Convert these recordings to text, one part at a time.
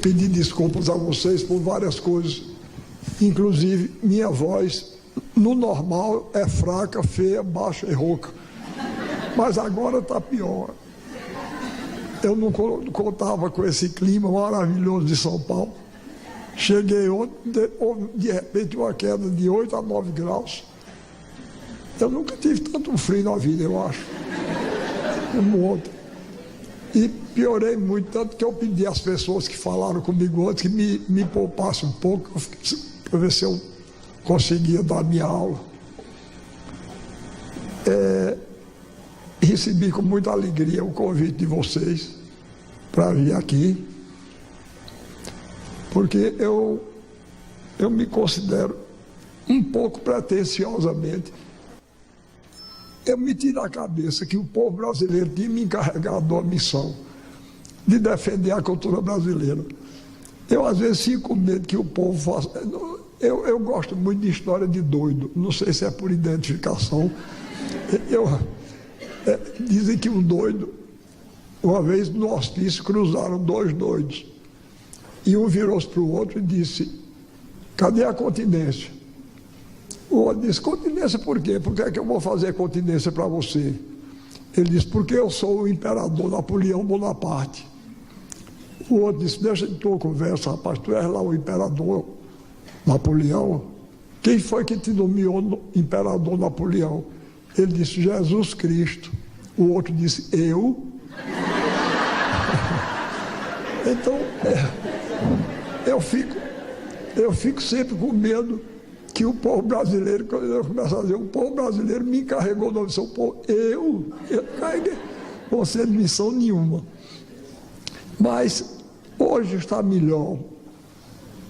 pedir desculpas a vocês por várias coisas, inclusive minha voz, no normal, é fraca, feia, baixa e rouca, mas agora está pior. Eu não contava com esse clima maravilhoso de São Paulo. Cheguei ontem, de repente, uma queda de 8 a 9 graus. Eu nunca tive tanto frio na vida, eu acho, como ontem. E piorei muito, tanto que eu pedi às pessoas que falaram comigo antes que me poupassem um pouco, para ver se eu conseguia dar minha aula. Recebi com muita alegria o convite de vocês para vir aqui, porque eu me considero um pouco pretensiosamente. Eu meti na cabeça que o povo brasileiro tinha me encarregado a missão de defender a cultura brasileira. Eu, às vezes, fico com medo que o povo faça... Eu gosto muito de história de doido, não sei se é por identificação. Dizem que um doido, uma vez no hospício, cruzaram dois doidos. E um virou-se para o outro e disse: cadê a continência? O outro disse: continência por quê? Por que é que eu vou fazer continência para você? Ele disse: porque eu sou o imperador Napoleão Bonaparte. O outro disse: deixa de tua conversa, rapaz, tu és lá o imperador Napoleão. Quem foi que te nomeou imperador Napoleão? Ele disse: Jesus Cristo. O outro disse: eu? Então, eu fico sempre com medo que o povo brasileiro, quando eu começo a dizer, o povo brasileiro me encarregou da missão. Eu carreguei você de missão nenhuma. Mas hoje está melhor.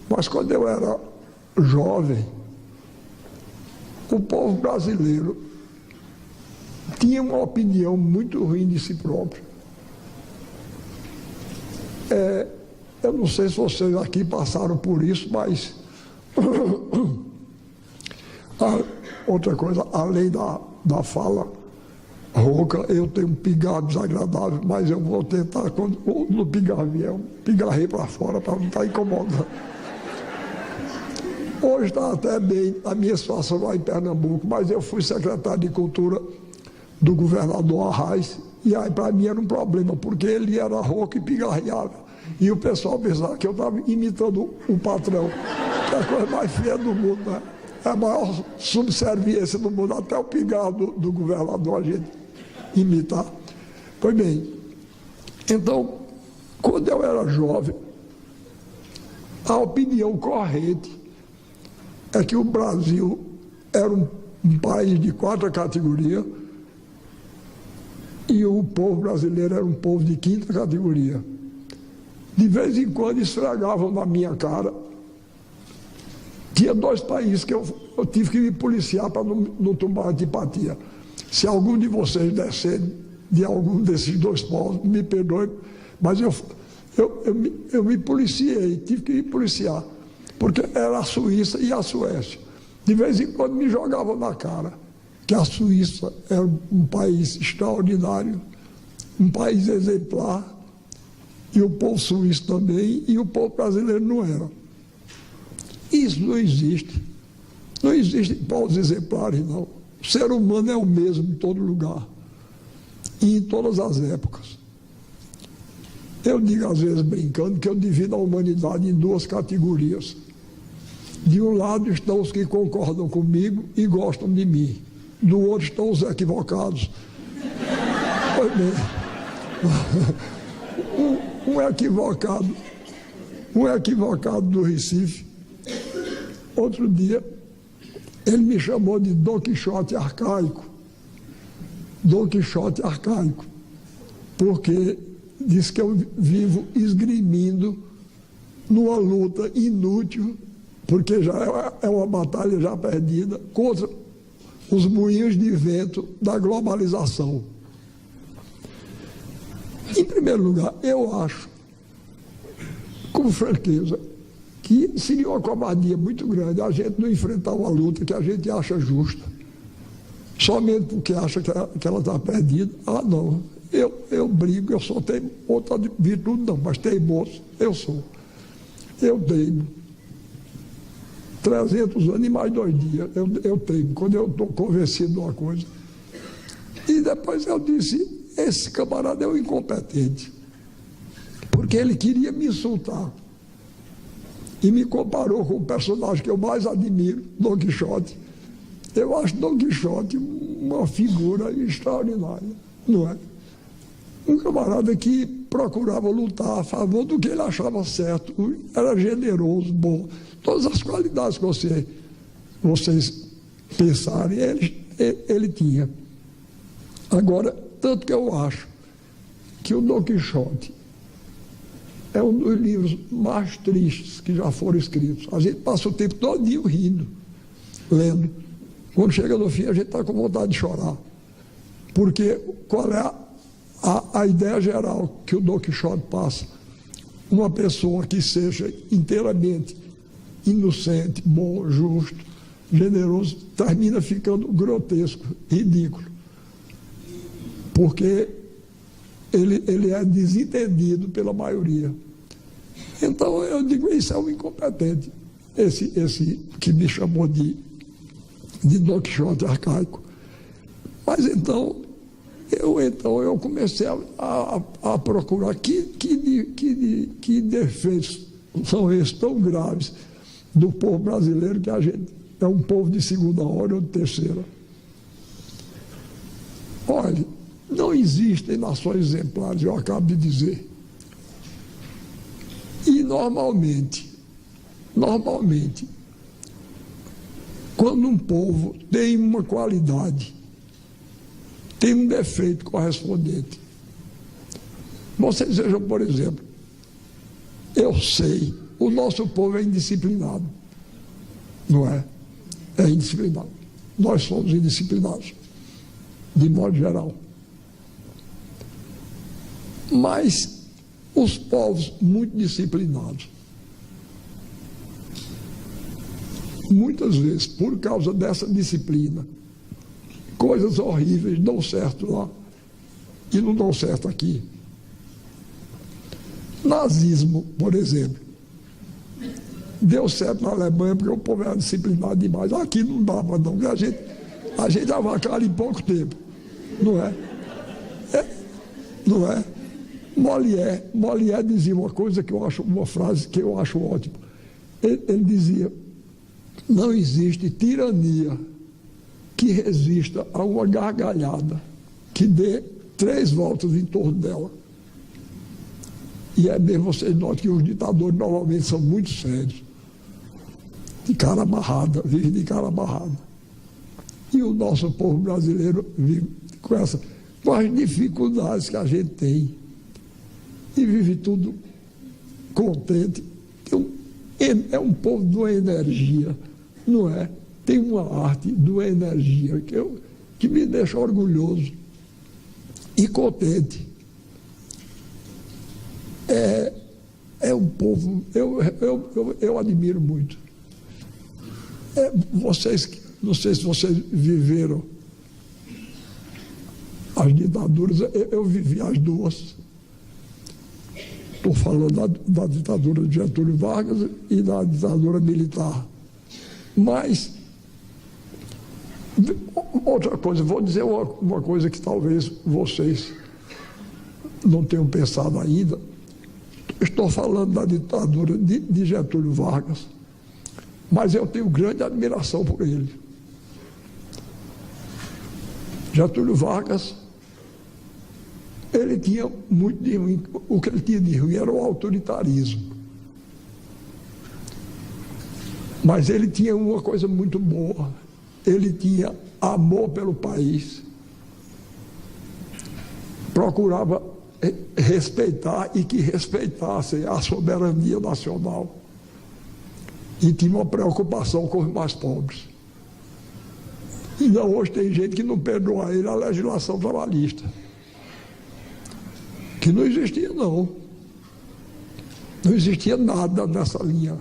Mas quando eu era jovem, o povo brasileiro tinha uma opinião muito ruim de si próprio. Eu não sei se vocês aqui passaram por isso, mas outra coisa, além da fala rouca, eu tenho um pigarro desagradável, mas eu vou tentar, quando no pigarro vier, pigarrei para fora para não estar incomodando. Hoje está até bem a minha situação lá em Pernambuco, mas eu fui secretário de Cultura do governador Arraes, e aí para mim era um problema, porque ele era rouco e pigarreava. E o pessoal pensava que eu estava imitando o patrão, que é a coisa mais feia do mundo, né? É a maior subserviência do mundo, até o pigarro do governador a gente imitar. Pois bem, então, quando eu era jovem, a opinião corrente é que o Brasil era um país de 4ª categoria e o povo brasileiro era um povo de 5ª categoria. De vez em quando esfregavam na minha cara. Tinha 2 países que eu tive que me policiar para não tomar antipatia. Se algum de vocês descer de algum desses 2 povos, me perdoe, mas eu me policiei, tive que me policiar, porque era a Suíça e a Suécia. De vez em quando me jogavam na cara que a Suíça era um país extraordinário, um país exemplar, e o povo suíço também, e o povo brasileiro não era. Isso não existe. Não existem povos exemplares, não. O ser humano é o mesmo em todo lugar e em todas as épocas. Eu digo às vezes brincando que eu divido a humanidade em 2 categorias. De um lado estão os que concordam comigo e gostam de mim. Do outro estão os equivocados. Pois bem, um equivocado do Recife, outro dia, ele me chamou de Dom Quixote arcaico. Dom Quixote arcaico. Porque disse que eu vivo esgrimindo numa luta inútil, porque já é uma batalha já perdida, contra os moinhos de vento da globalização. Em primeiro lugar, eu acho, com franqueza, que seria uma covardia muito grande a gente não enfrentar uma luta que a gente acha justa, somente porque acha que ela está perdida. Ah, não, eu brigo, eu sou teimoso, outra virtude não, mas teimoso eu sou. Eu tenho 300 anos e mais 2 dias. Eu tenho, quando eu estou convencido de uma coisa. E depois eu disse, esse camarada é um incompetente. Porque ele queria me insultar. E me comparou com o personagem que eu mais admiro, Dom Quixote. Eu acho Dom Quixote uma figura extraordinária, não é? Um camarada que procurava lutar a favor do que ele achava certo, era generoso, bom. Todas as qualidades que vocês pensarem, ele tinha. Agora, tanto que eu acho que o Dom Quixote é um dos livros mais tristes que já foram escritos. A gente passa o tempo todinho rindo, lendo. Quando chega no fim, a gente está com vontade de chorar. Porque qual é a ideia geral que o Dom Quixote passa? Uma pessoa que seja inteiramente inocente, bom, justo, generoso, termina ficando grotesco, ridículo. Porque ele é desentendido pela maioria. Então eu digo, isso é um incompetente. Esse que me chamou de Dom Quixote arcaico. Mas então eu comecei a procurar que defeitos são esses tão graves do povo brasileiro, que a gente é um povo de segunda ordem ou de terceira. Olha, não existem nações exemplares, eu acabo de dizer. E normalmente, quando um povo tem uma qualidade, tem um defeito correspondente. Vocês vejam, por exemplo, eu sei, o nosso povo é indisciplinado, não é? É indisciplinado. Nós somos indisciplinados, de modo geral. Mas os povos muito disciplinados, muitas vezes, por causa dessa disciplina, coisas horríveis dão certo lá e não dão certo aqui. Nazismo, por exemplo, deu certo na Alemanha porque o povo era disciplinado demais. Aqui não dava não, porque a gente avacalha em pouco tempo, não é? Não é? Molière dizia uma coisa que eu acho, uma frase que eu acho ótima. Ele dizia, não existe tirania que resista a uma gargalhada que dê 3 voltas em torno dela. E é mesmo, vocês notam que os ditadores normalmente são muito sérios, de cara amarrada, vivem de cara amarrada. E o nosso povo brasileiro vive com as dificuldades que a gente tem. E vive tudo contente. É um povo de uma energia, não é? Tem uma arte de uma energia que me deixa orgulhoso e contente. É um povo, eu admiro muito. Vocês, não sei se vocês viveram as ditaduras, eu vivi as duas. Estou falando da ditadura de Getúlio Vargas e da ditadura militar. Mas, outra coisa, vou dizer uma coisa que talvez vocês não tenham pensado ainda. Estou falando da ditadura de Getúlio Vargas, mas eu tenho grande admiração por ele. Getúlio Vargas, ele tinha muito de ruim. O que ele tinha de ruim era o autoritarismo. Mas ele tinha uma coisa muito boa. Ele tinha amor pelo país. Procurava respeitar e que respeitassem a soberania nacional. E tinha uma preocupação com os mais pobres. Ainda hoje tem gente que não perdoa ele a legislação trabalhista. Que não existia, não. Não existia nada nessa linha.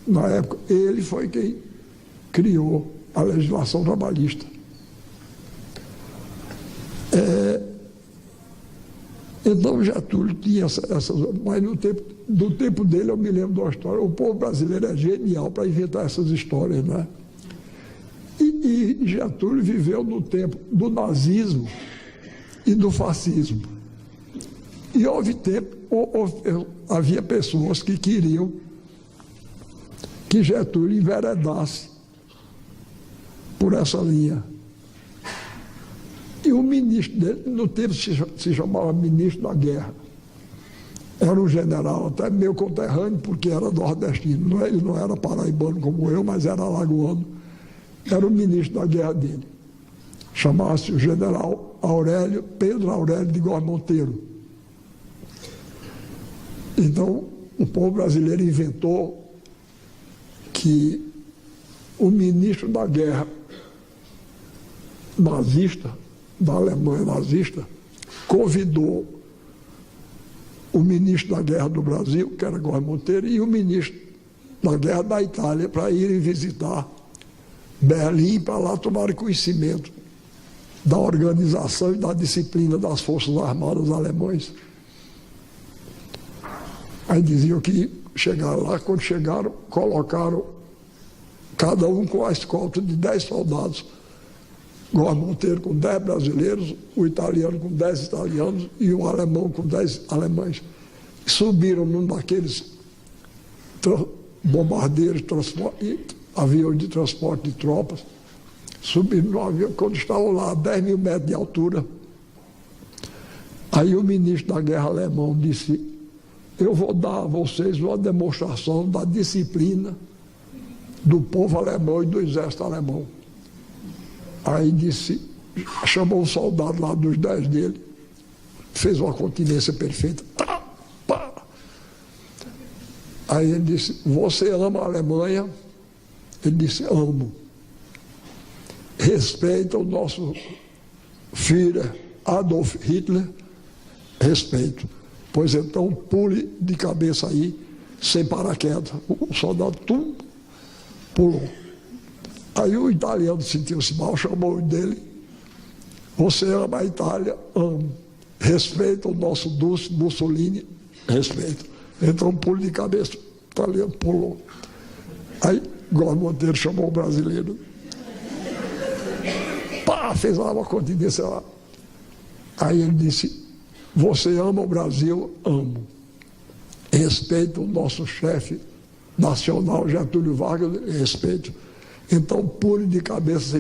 Na época, ele foi quem criou a legislação trabalhista. Então Getúlio tinha essas, mas do tempo dele eu me lembro de uma história. O povo brasileiro é genial para inventar essas histórias, né? E Getúlio viveu no tempo do nazismo e do fascismo. E havia pessoas que queriam que Getúlio enveredasse por essa linha. E o ministro dele, no tempo se chamava ministro da guerra. Era um general, até meu conterrâneo, porque era nordestino. Ele não era paraibano como eu, mas era alagoano. Era o ministro da guerra dele. Chamava-se o general Pedro Aurélio de Góes Monteiro. Então, o povo brasileiro inventou que o ministro da guerra nazista, da Alemanha nazista, convidou o ministro da guerra do Brasil, que era Góes Monteiro, e o ministro da guerra da Itália para irem visitar Berlim, para lá tomarem conhecimento da organização e da disciplina das Forças Armadas alemães. Aí diziam que chegaram lá, quando chegaram, colocaram cada um com a escolta de 10 soldados. Góes Monteiro com 10 brasileiros, o italiano com 10 italianos e o alemão com 10 alemães. Subiram num daqueles bombardeiros, aviões de transporte de tropas, subiram no avião, quando estavam lá a 10 mil metros de altura. Aí o ministro da guerra alemão disse: eu vou dar a vocês uma demonstração da disciplina do povo alemão e do exército alemão. Aí disse, chamou um soldado lá dos 10 dele, fez uma continência perfeita. Tá, pá. Aí ele disse: você ama a Alemanha? Ele disse: amo. Respeita o nosso Führer Adolf Hitler? Respeito. Pois então pule de cabeça aí, sem paraquedas. O soldado pulou. Aí o italiano sentiu-se mal, chamou dele: você ama a Itália? Amo. Respeita o nosso Dulce Mussolini? Respeito. Então pule de cabeça. O italiano pulou. Aí Góes Monteiro chamou o brasileiro. Pá, fez lá uma continência lá. Aí ele disse: você ama o Brasil? Amo. Respeito o nosso chefe nacional, Getúlio Vargas? Respeito. Então pule de cabeça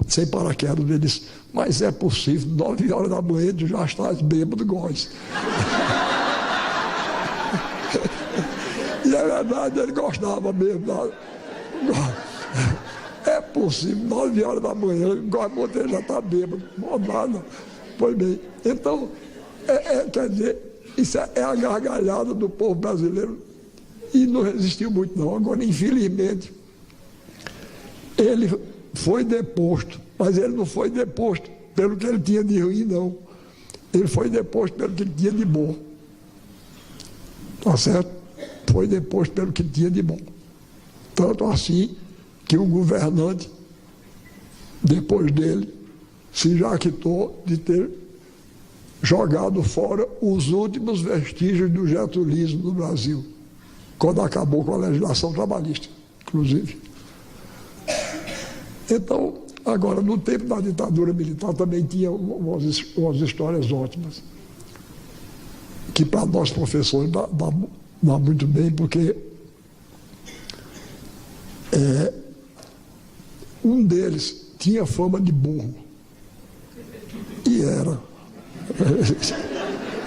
sem paraquedas. Ele disse: mas é possível, 9 horas da manhã tu já estás bêbado, Góes. E é verdade, ele gostava mesmo. É possível, 9 horas da manhã, Góes Monteiro já está bêbado. Não, nada. Pois bem, então, quer dizer, isso é a gargalhada do povo brasileiro. E não resistiu muito não. Agora, infelizmente, ele foi deposto, mas ele não foi deposto pelo que ele tinha de ruim, não. Ele foi deposto pelo que ele tinha de bom. Tá certo? Foi deposto pelo que ele tinha de bom. Tanto assim que o governante, depois dele, se jactou de ter jogado fora os últimos vestígios do getulismo no Brasil, quando acabou com a legislação trabalhista, inclusive. Então, agora, no tempo da ditadura militar também tinha umas histórias ótimas, que para nós professores dá muito bem, porque um deles tinha fama de burro. E era.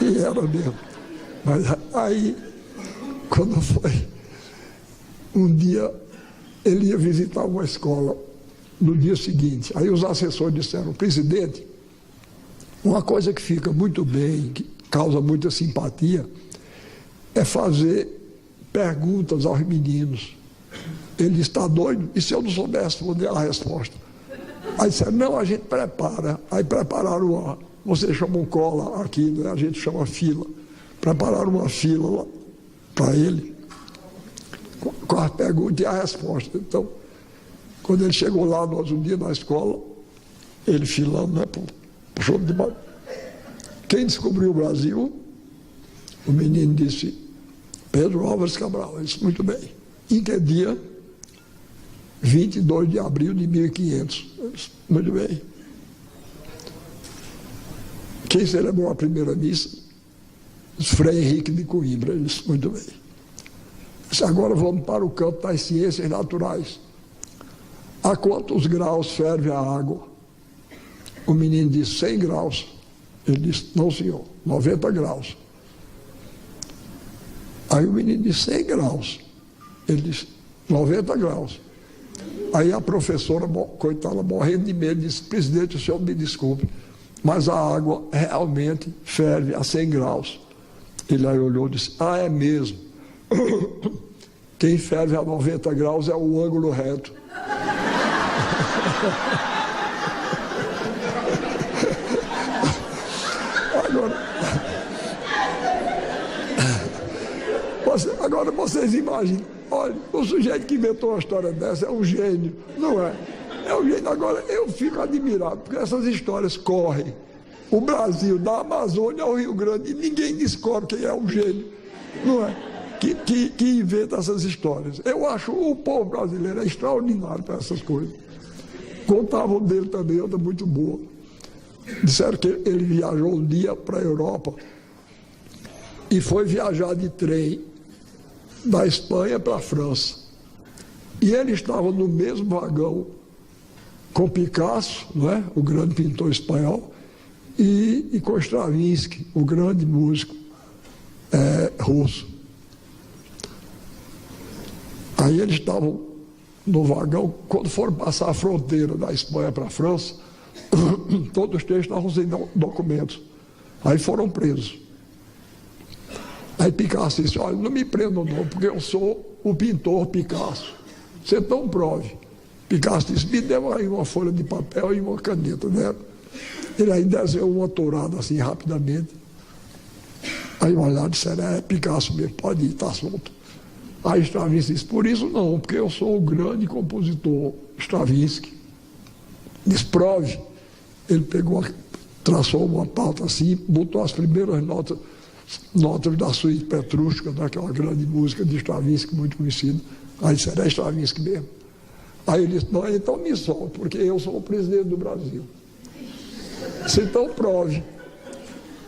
E era mesmo. Mas aí, quando foi um dia, ele ia visitar uma escola no dia seguinte. Aí os assessores disseram: presidente, uma coisa que fica muito bem, que causa muita simpatia, é fazer perguntas aos meninos. Ele está doido? E se eu não soubesse responder a resposta? Aí disseram: não, a gente prepara. Aí prepararam você chama um cola aqui, né? A gente chama fila. Prepararam uma fila lá para ele, com as perguntas e a resposta. Então, quando ele chegou lá, nós um dia na escola, ele filando, né, puxou de baixo. Quem descobriu o Brasil? O menino disse, Pedro Álvares Cabral. Eu disse, muito bem. Em que dia? 22 de abril de 1500. Eu disse, muito bem. Quem celebrou a primeira missa? Frei Henrique de Coimbra. Eu disse, muito bem. Eu disse, agora vamos para o campo das ciências naturais. A quantos graus ferve a água? O menino disse, 100 graus. Ele disse, não senhor, 90 graus. Aí o menino disse, 100 graus. Ele disse, 90 graus. Aí a professora, coitada, morrendo de medo, disse, presidente, o senhor me desculpe, mas a água realmente ferve a 100 graus. Ele aí olhou e disse, é mesmo. Quem ferve a 90 graus é o ângulo reto. Agora vocês imaginem, olha, o sujeito que inventou uma história dessa é um gênio, não é? É um gênio. Agora, eu fico admirado, porque essas histórias correm o Brasil, da Amazônia ao Rio Grande, e ninguém descobre quem é o gênio, não é? Que inventa essas histórias. Eu acho o povo brasileiro extraordinário para essas coisas. Contavam dele também, outra muito boa. Disseram que ele viajou um dia para a Europa e foi viajar de trem da Espanha para a França. E ele estava no mesmo vagão com Picasso, não é? O grande pintor espanhol, e com Stravinsky, o grande músico russo. Aí eles estavam no vagão, quando foram passar a fronteira da Espanha para a França, todos três estavam sem documentos. Aí foram presos. Aí Picasso disse, olha, não me prendam não, porque eu sou o pintor Picasso. Você não prove. Picasso disse, me deu aí uma folha de papel e uma caneta, né? Ele aí desenhou uma tourada assim rapidamente. Aí olharam e disseram, Picasso mesmo, pode ir, está solto. Aí Stravinsky disse, por isso não, porque eu sou o grande compositor Stravinsky. Diz, prove. Ele pegou, traçou uma pauta assim, botou as primeiras notas da suíte Petrústica, daquela grande música de Stravinsky, muito conhecida. Aí disseram, Stravinsky mesmo. Aí ele disse, não, então me solta, porque eu sou o presidente do Brasil. Disse, então prove.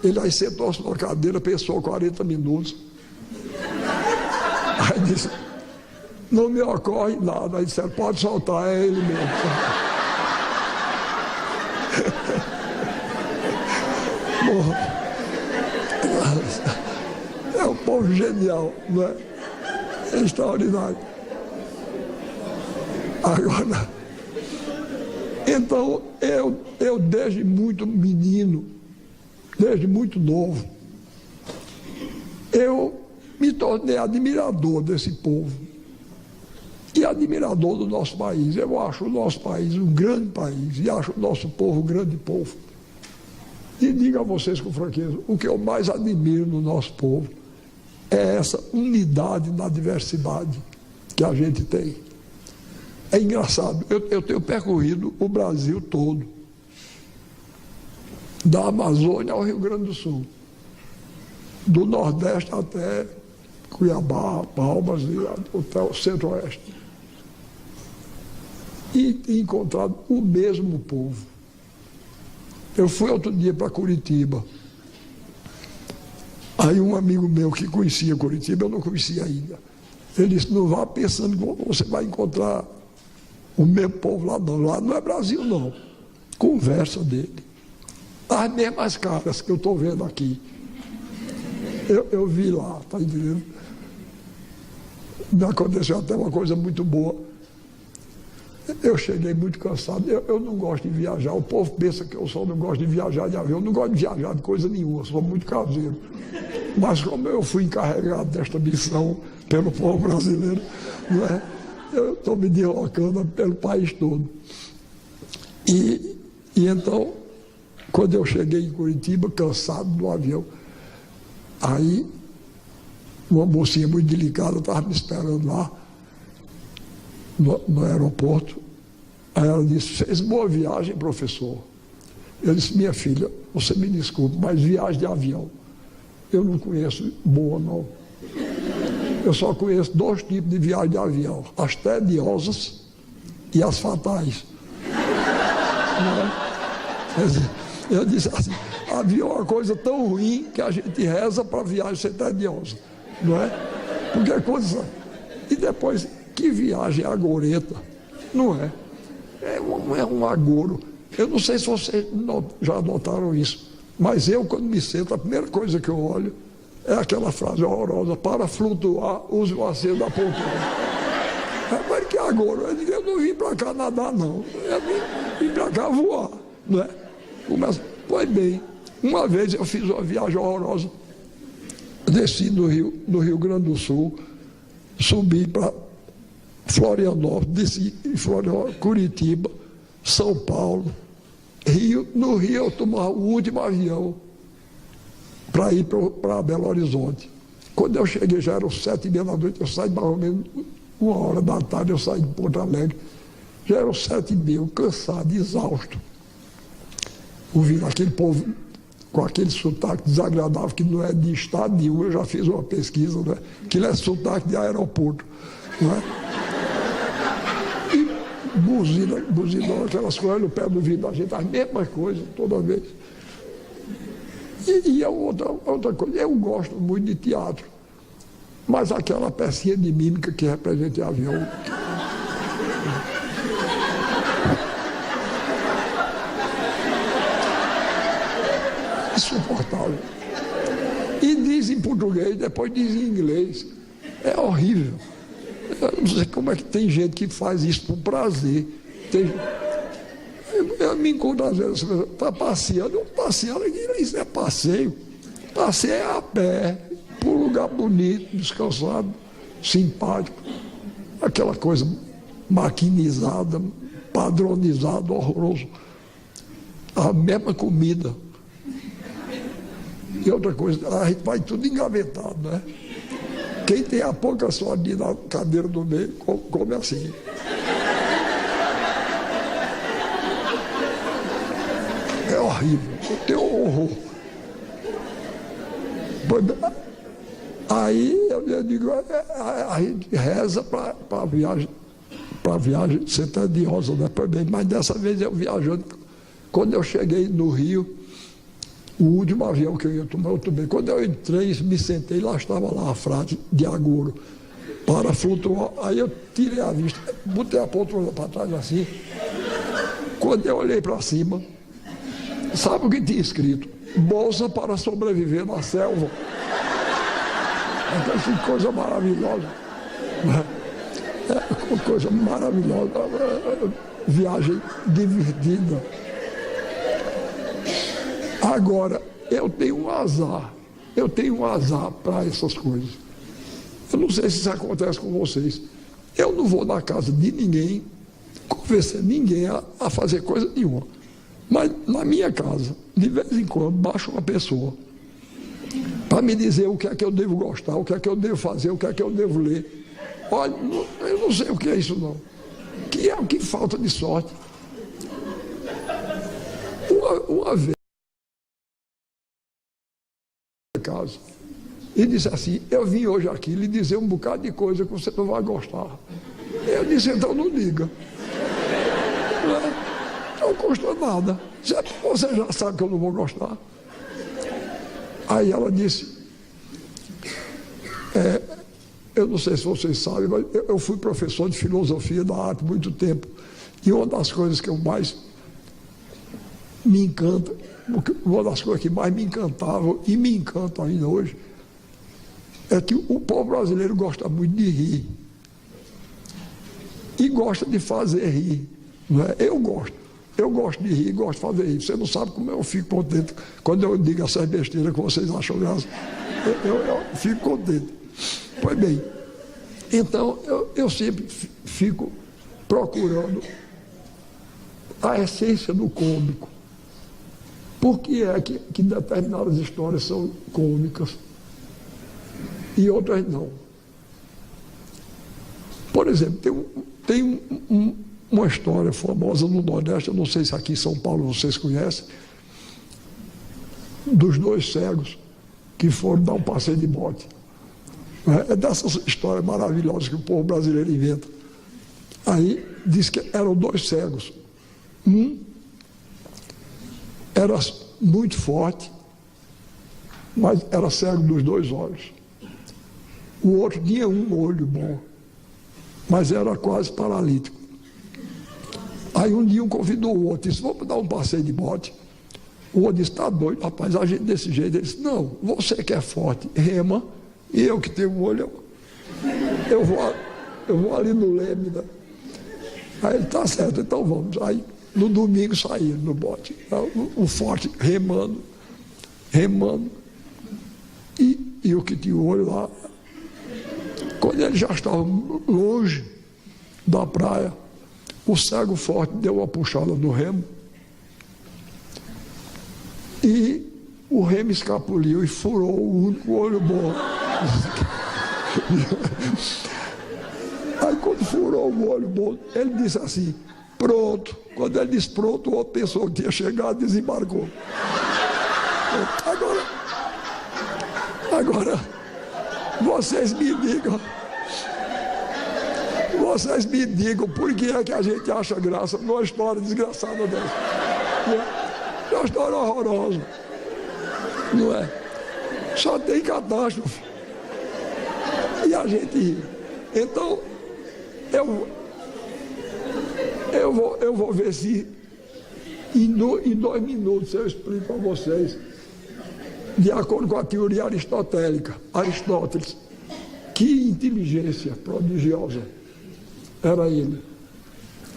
Ele aí sentou-se na cadeira, pensou 40 minutos. Aí disse, não me ocorre nada. Aí disseram, pode soltar, é ele mesmo. É um povo genial, não é? É extraordinário. Agora, então, eu desde muito menino, desde muito novo, eu me tornei admirador desse povo e admirador do nosso país. Eu acho o nosso país um grande país e acho o nosso povo um grande povo. E digo a vocês com franqueza, o que eu mais admiro no nosso povo é essa unidade na diversidade que a gente tem. É engraçado, eu tenho percorrido o Brasil todo, da Amazônia ao Rio Grande do Sul, do Nordeste até Cuiabá, Palmas e até o Centro-Oeste. E encontrado o mesmo povo. Eu fui outro dia para Curitiba. Aí um amigo meu que conhecia Curitiba, eu não conhecia ainda. Ele disse, não vá pensando que você vai encontrar o mesmo povo lá não. Lá não é Brasil não. Conversa dele. As mesmas caras que eu estou vendo aqui. Eu vi lá, está entendendo? Me aconteceu até uma coisa muito boa. Eu cheguei muito cansado, eu não gosto de viajar. O povo pensa que eu só não gosto de viajar de avião. Eu não gosto de viajar de coisa nenhuma, sou muito caseiro. Mas como eu fui encarregado desta missão pelo povo brasileiro, não é? Eu estou me deslocando pelo país todo. E então, quando eu cheguei em Curitiba, cansado do avião, aí uma mocinha muito delicada estava me esperando lá, no aeroporto. Aí ela disse, fez boa viagem, professor. Eu disse, minha filha, você me desculpe, mas viagem de avião, eu não conheço boa, não. Eu só conheço 2 tipos de viagem de avião, as tediosas e as fatais. Eu disse assim, avião é uma coisa tão ruim que a gente reza para a viagem ser tediosa, não é? Porque é coisa... E depois, que viagem agorenta, não é? É um agouro. Eu não sei se vocês já notaram isso, mas eu, quando me sento, a primeira coisa que eu olho é aquela frase horrorosa, para flutuar, use o assento da poltrona. Mas que agouro? Eu não vim para cá nadar, não. Eu vim para cá voar, não é? Pois bem, uma vez eu fiz uma viagem horrorosa, desci no Rio Grande do Sul, subi para Florianópolis, desci em Florianópolis, Curitiba, São Paulo, Rio. No Rio eu tomava o último avião para ir para Belo Horizonte. Quando eu cheguei, já eram 7h30 da noite, eu saí mais ou menos 1h da tarde, eu saí de Porto Alegre, já eram 7h30, eu cansado, exausto, ouvindo aquele povo com aquele sotaque desagradável que não é de estado nenhum. Eu já fiz uma pesquisa, né? Aquilo é sotaque de aeroporto, não é? E buzinando aquelas coisas no pé do vidro da gente, as mesmas coisas toda vez. E outra coisa, eu gosto muito de teatro, mas aquela pecinha de mímica que representa avião. Insuportável. E diz em português, depois diz em inglês. É horrível. Eu não sei como é que tem gente que faz isso por prazer. Eu me encontro às vezes, está passeando, isso é passeio. Passeio é a pé, por um lugar bonito, descansado, simpático. Aquela coisa maquinizada, padronizada, horroroso. A mesma comida. E outra coisa, a gente vai tudo engavetado, né? Quem tem a pouca só ali na cadeira do meio, come assim. É horrível, eu tenho horror. Aí eu digo, a gente reza para a viagem ser tediosa, né? Mas dessa vez eu viajando, quando eu cheguei no Rio, o último avião que eu ia tomar, eu tomei. Quando eu entrei, me sentei, lá estava lá a frase de agouro, para flutuar. Aí eu tirei a vista, botei a poltrona para trás assim. Quando eu olhei para cima, sabe o que tinha escrito? Bolsa para sobreviver na selva. Que coisa maravilhosa. É uma coisa maravilhosa. Viagem divertida. Agora, eu tenho um azar para essas coisas. Eu não sei se isso acontece com vocês. Eu não vou na casa de ninguém, convencer ninguém a fazer coisa nenhuma. Mas na minha casa, de vez em quando, baixa uma pessoa para me dizer o que é que eu devo gostar, o que é que eu devo fazer, o que é que eu devo ler. Olha, eu não sei o que é isso não. Que falta de sorte. Uma vez, casa, e disse assim, eu vim hoje aqui lhe dizer um bocado de coisa que você não vai gostar. Eu disse, então não diga. Não custa nada. Você já sabe que eu não vou gostar. Aí ela disse, eu não sei se vocês sabem, mas eu fui professor de filosofia da arte há muito tempo. E uma das coisas que eu mais me encanta, uma das coisas que mais me encantavam e me encanta ainda hoje, é que o povo brasileiro gosta muito de rir. E gosta de fazer rir. Não é? Eu gosto de rir, gosto de fazer rir. Você não sabe como eu fico contente quando eu digo essas besteiras que vocês acham graça. Eu fico contente. Pois bem, então eu sempre fico procurando a essência do cômico. Por que é que determinadas histórias são cômicas e outras não? Por exemplo, tem uma história famosa no Nordeste, eu não sei se aqui em São Paulo vocês conhecem, dos 2 cegos que foram dar um passeio de bote. É dessas histórias maravilhosas que o povo brasileiro inventa. Aí diz que eram 2 cegos. Um era muito forte, mas era cego dos 2 olhos. O outro tinha um olho bom, mas era quase paralítico. Aí um dia um convidou o outro, disse: vamos dar um passeio de bote. O outro disse: está doido, rapaz, a gente desse jeito. Ele disse: não, você que é forte, rema, e eu que tenho um olho, eu vou ali no leme, né? Aí ele: tá certo, então vamos. Aí no domingo saíram no bote, o forte remando, e o que tinha o olho lá. Quando eles já estavam longe da praia, o cego forte deu uma puxada no remo e o remo escapuliu e furou o único olho bom. Aí quando furou o olho bom, ele disse assim: pronto. Quando ele disse pronto, o outro pensou que tinha chegado e desembarcou. Agora, vocês me digam por que é que a gente acha graça numa história desgraçada dessa. É uma história horrorosa, não é? Só tem catástrofe. E a gente ri. Então, eu vou ver se em 2 minutos eu explico a vocês, de acordo com a teoria aristotélica, Aristóteles, que inteligência prodigiosa era ele.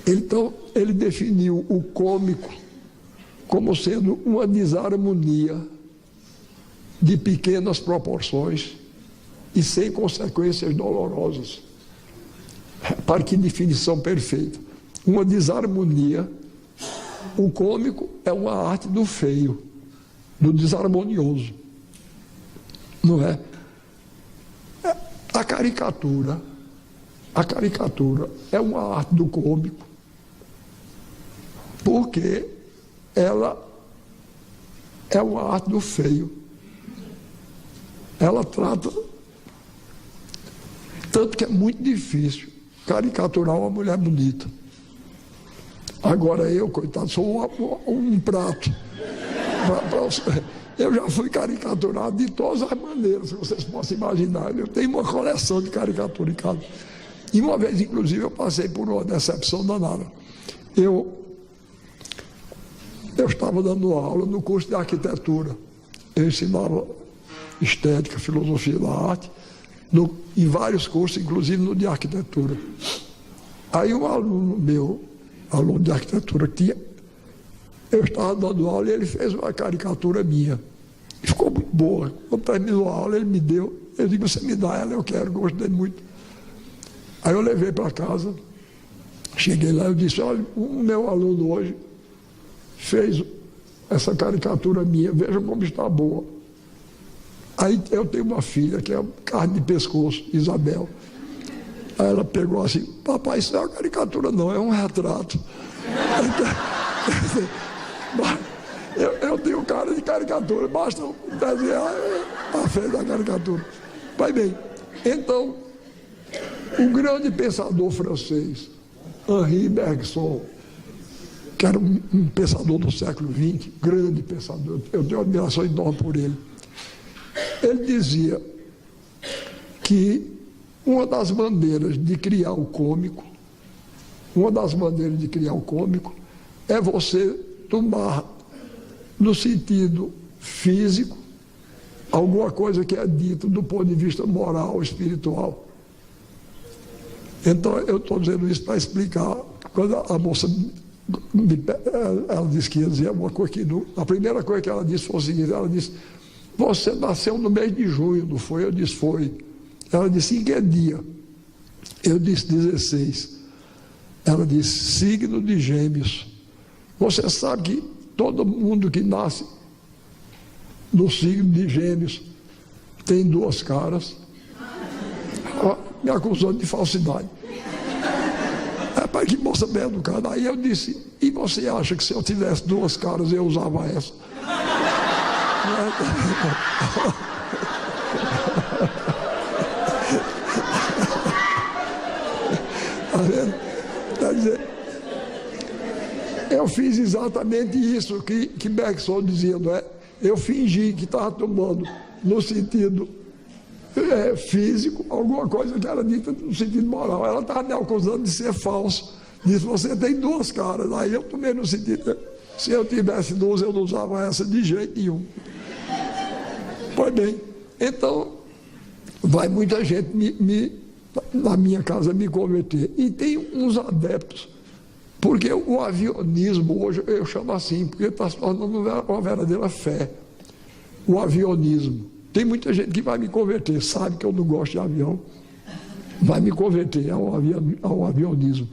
Então, ele definiu o cômico como sendo uma desarmonia de pequenas proporções e sem consequências dolorosas. Para que definição perfeita. Uma desarmonia. O cômico é uma arte do feio, do desarmonioso. Não é? A caricatura é uma arte do cômico, porque ela é uma arte do feio. Ela trata, tanto que é muito difícil caricaturar uma mulher bonita. Agora eu, coitado, sou um prato. Eu já fui caricaturado de todas as maneiras que vocês possam imaginar. Eu tenho uma coleção de caricatura em casa. E uma vez, inclusive, eu passei por uma decepção danada. Eu estava dando aula no curso de arquitetura. Eu ensinava estética, filosofia da arte, em vários cursos, inclusive no de arquitetura. Aí um aluno meu, aluno de arquitetura, eu estava dando aula e ele fez uma caricatura minha. E ficou muito boa. Quando terminou a aula, ele me deu. Eu digo: você me dá ela, eu quero, gostei muito. Aí eu levei para casa, cheguei lá e disse: olha, o meu aluno hoje fez essa caricatura minha, veja como está boa. Aí eu tenho uma filha que é carne de pescoço, Isabel. Aí ela pegou assim: papai, isso não é uma caricatura não, é um retrato. Eu tenho cara de caricatura, basta desenhar a fé da caricatura. Vai bem, então, o grande pensador francês, Henri Bergson, que era um pensador do século XX, grande pensador, eu tenho uma admiração enorme por ele. Ele dizia que uma das maneiras de criar o cômico é você tomar, no sentido físico, alguma coisa que é dita do ponto de vista moral, espiritual. Então, eu estou dizendo isso para explicar. Quando a moça, ela disse que ia dizer uma coisa que... A primeira coisa que ela disse foi o seguinte: ela disse: você nasceu no mês de junho, não foi? Eu disse: foi. Ela disse: em que dia? Eu disse: 16. Ela disse: signo de Gêmeos. Você sabe que todo mundo que nasce no signo de Gêmeos tem 2 caras? Me acusando de falsidade. Rapaz, que moça bem educada. Aí eu disse: e você acha que se eu tivesse 2 caras eu usava essa? Está vendo? Quer dizer, eu fiz exatamente isso que Bergson dizia, não é? Eu fingi que estava tomando no sentido físico alguma coisa que era dita no sentido moral. Ela estava me acusando de ser falso. Disse, você tem duas caras. Aí eu tomei no sentido, se eu tivesse duas, eu não usava essa de jeito nenhum. Pois bem, então, vai muita gente na minha casa me converter. E tem uns adeptos, porque o avionismo, hoje eu chamo assim, porque está se tornando uma verdadeira fé. O avionismo. Tem muita gente que vai me converter, sabe que eu não gosto de avião, vai me converter ao avionismo.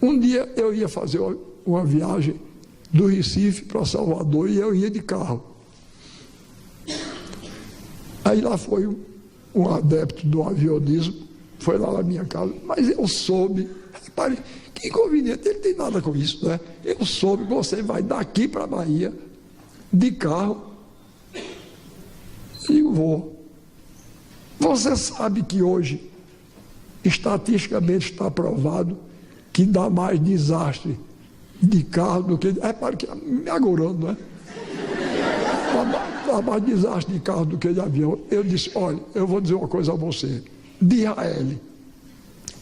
Um dia eu ia fazer uma viagem do Recife para Salvador e eu ia de carro. Aí lá foi um adepto do avionismo, foi lá na minha casa, mas eu soube, repare, que inconveniente, ele tem nada com isso, né? Eu soube que você vai daqui para a Bahia, de carro, e vou. Você sabe que hoje, estatisticamente está provado, que dá mais desastre de carro do que... Repare que me agorando, né? Dá mais desastre de carro do que de avião. Eu disse, olha, eu vou dizer uma coisa a você. Disraeli,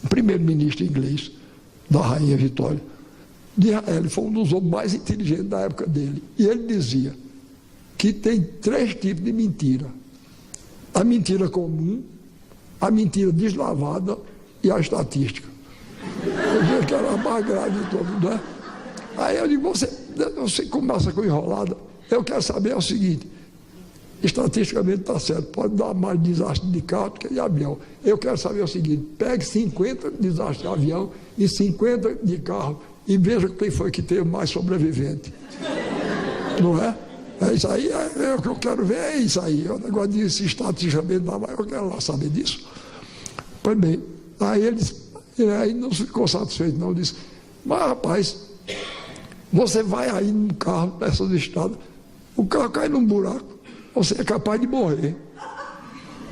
o primeiro-ministro inglês da Rainha Vitória, Disraeli foi um dos homens mais inteligentes da época dele. E ele dizia que tem 3 tipos de mentira. A mentira comum, a mentira deslavada e a estatística. Eu dizia que era a mais grave de todas, né? Aí eu digo, você começa com enrolada. Eu quero saber o seguinte, estatisticamente está certo, pode dar mais desastre de carro do que de avião. Eu quero saber o seguinte, pegue 50 desastres de avião e 50 de carro e veja quem foi que teve mais sobrevivente. Não é? É isso aí, o que eu quero ver é isso aí. O negócio de estatisticamente, eu quero lá saber disso. Pois bem, aí ele não ficou satisfeito, não. Disse, mas rapaz, você vai aí num carro, nessas estradas, o carro cai num buraco, você é capaz de morrer.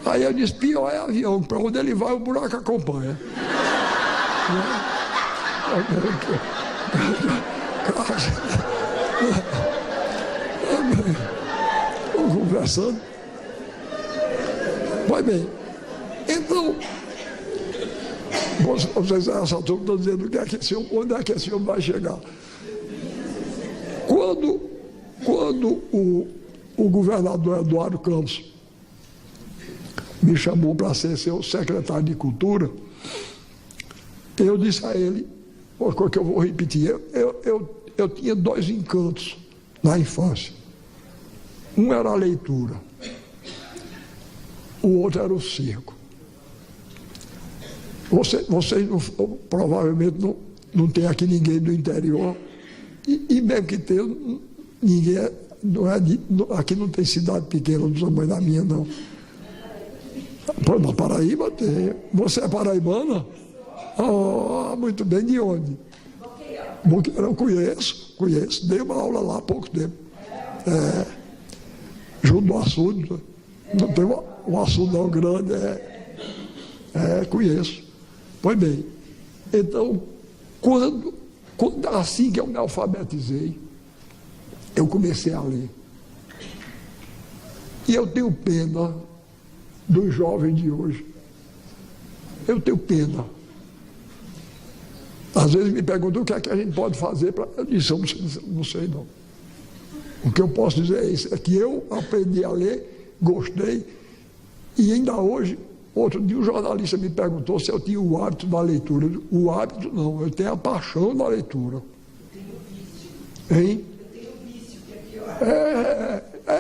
Aí eu disse, pior é avião, para onde ele vai, o buraco acompanha. Estou conversando. Pois bem, então, vocês essa altura estão dizendo onde é que esse homem vai chegar. Quando o governador Eduardo Campos me chamou para ser seu secretário de Cultura, eu disse a ele, uma coisa que eu vou repetir, eu tinha 2 encantos na infância. Um era a leitura, o outro era o circo. Vocês provavelmente não tem aqui ninguém do interior, e mesmo que tenha, ninguém aqui não tem cidade pequena do tamanho da minha, não. Na Paraíba tem. Você é paraibana? Ah, muito bem, de onde? Boqueirão, conheço. Dei uma aula lá há pouco tempo. Junto do açude. Não tem um açudão grande, conheço. Pois bem, então, assim que eu me alfabetizei, eu comecei a ler. E eu tenho pena dos jovens de hoje. Eu tenho pena. Às vezes me perguntam o que é que a gente pode fazer para... Eu disse, eu não sei não. O que eu posso dizer é isso, é que eu aprendi a ler, gostei, e ainda hoje, outro dia um jornalista me perguntou se eu tinha o hábito da leitura. O hábito não, eu tenho a paixão da leitura. Eu tenho vício. Hein? Eu tenho vício, que é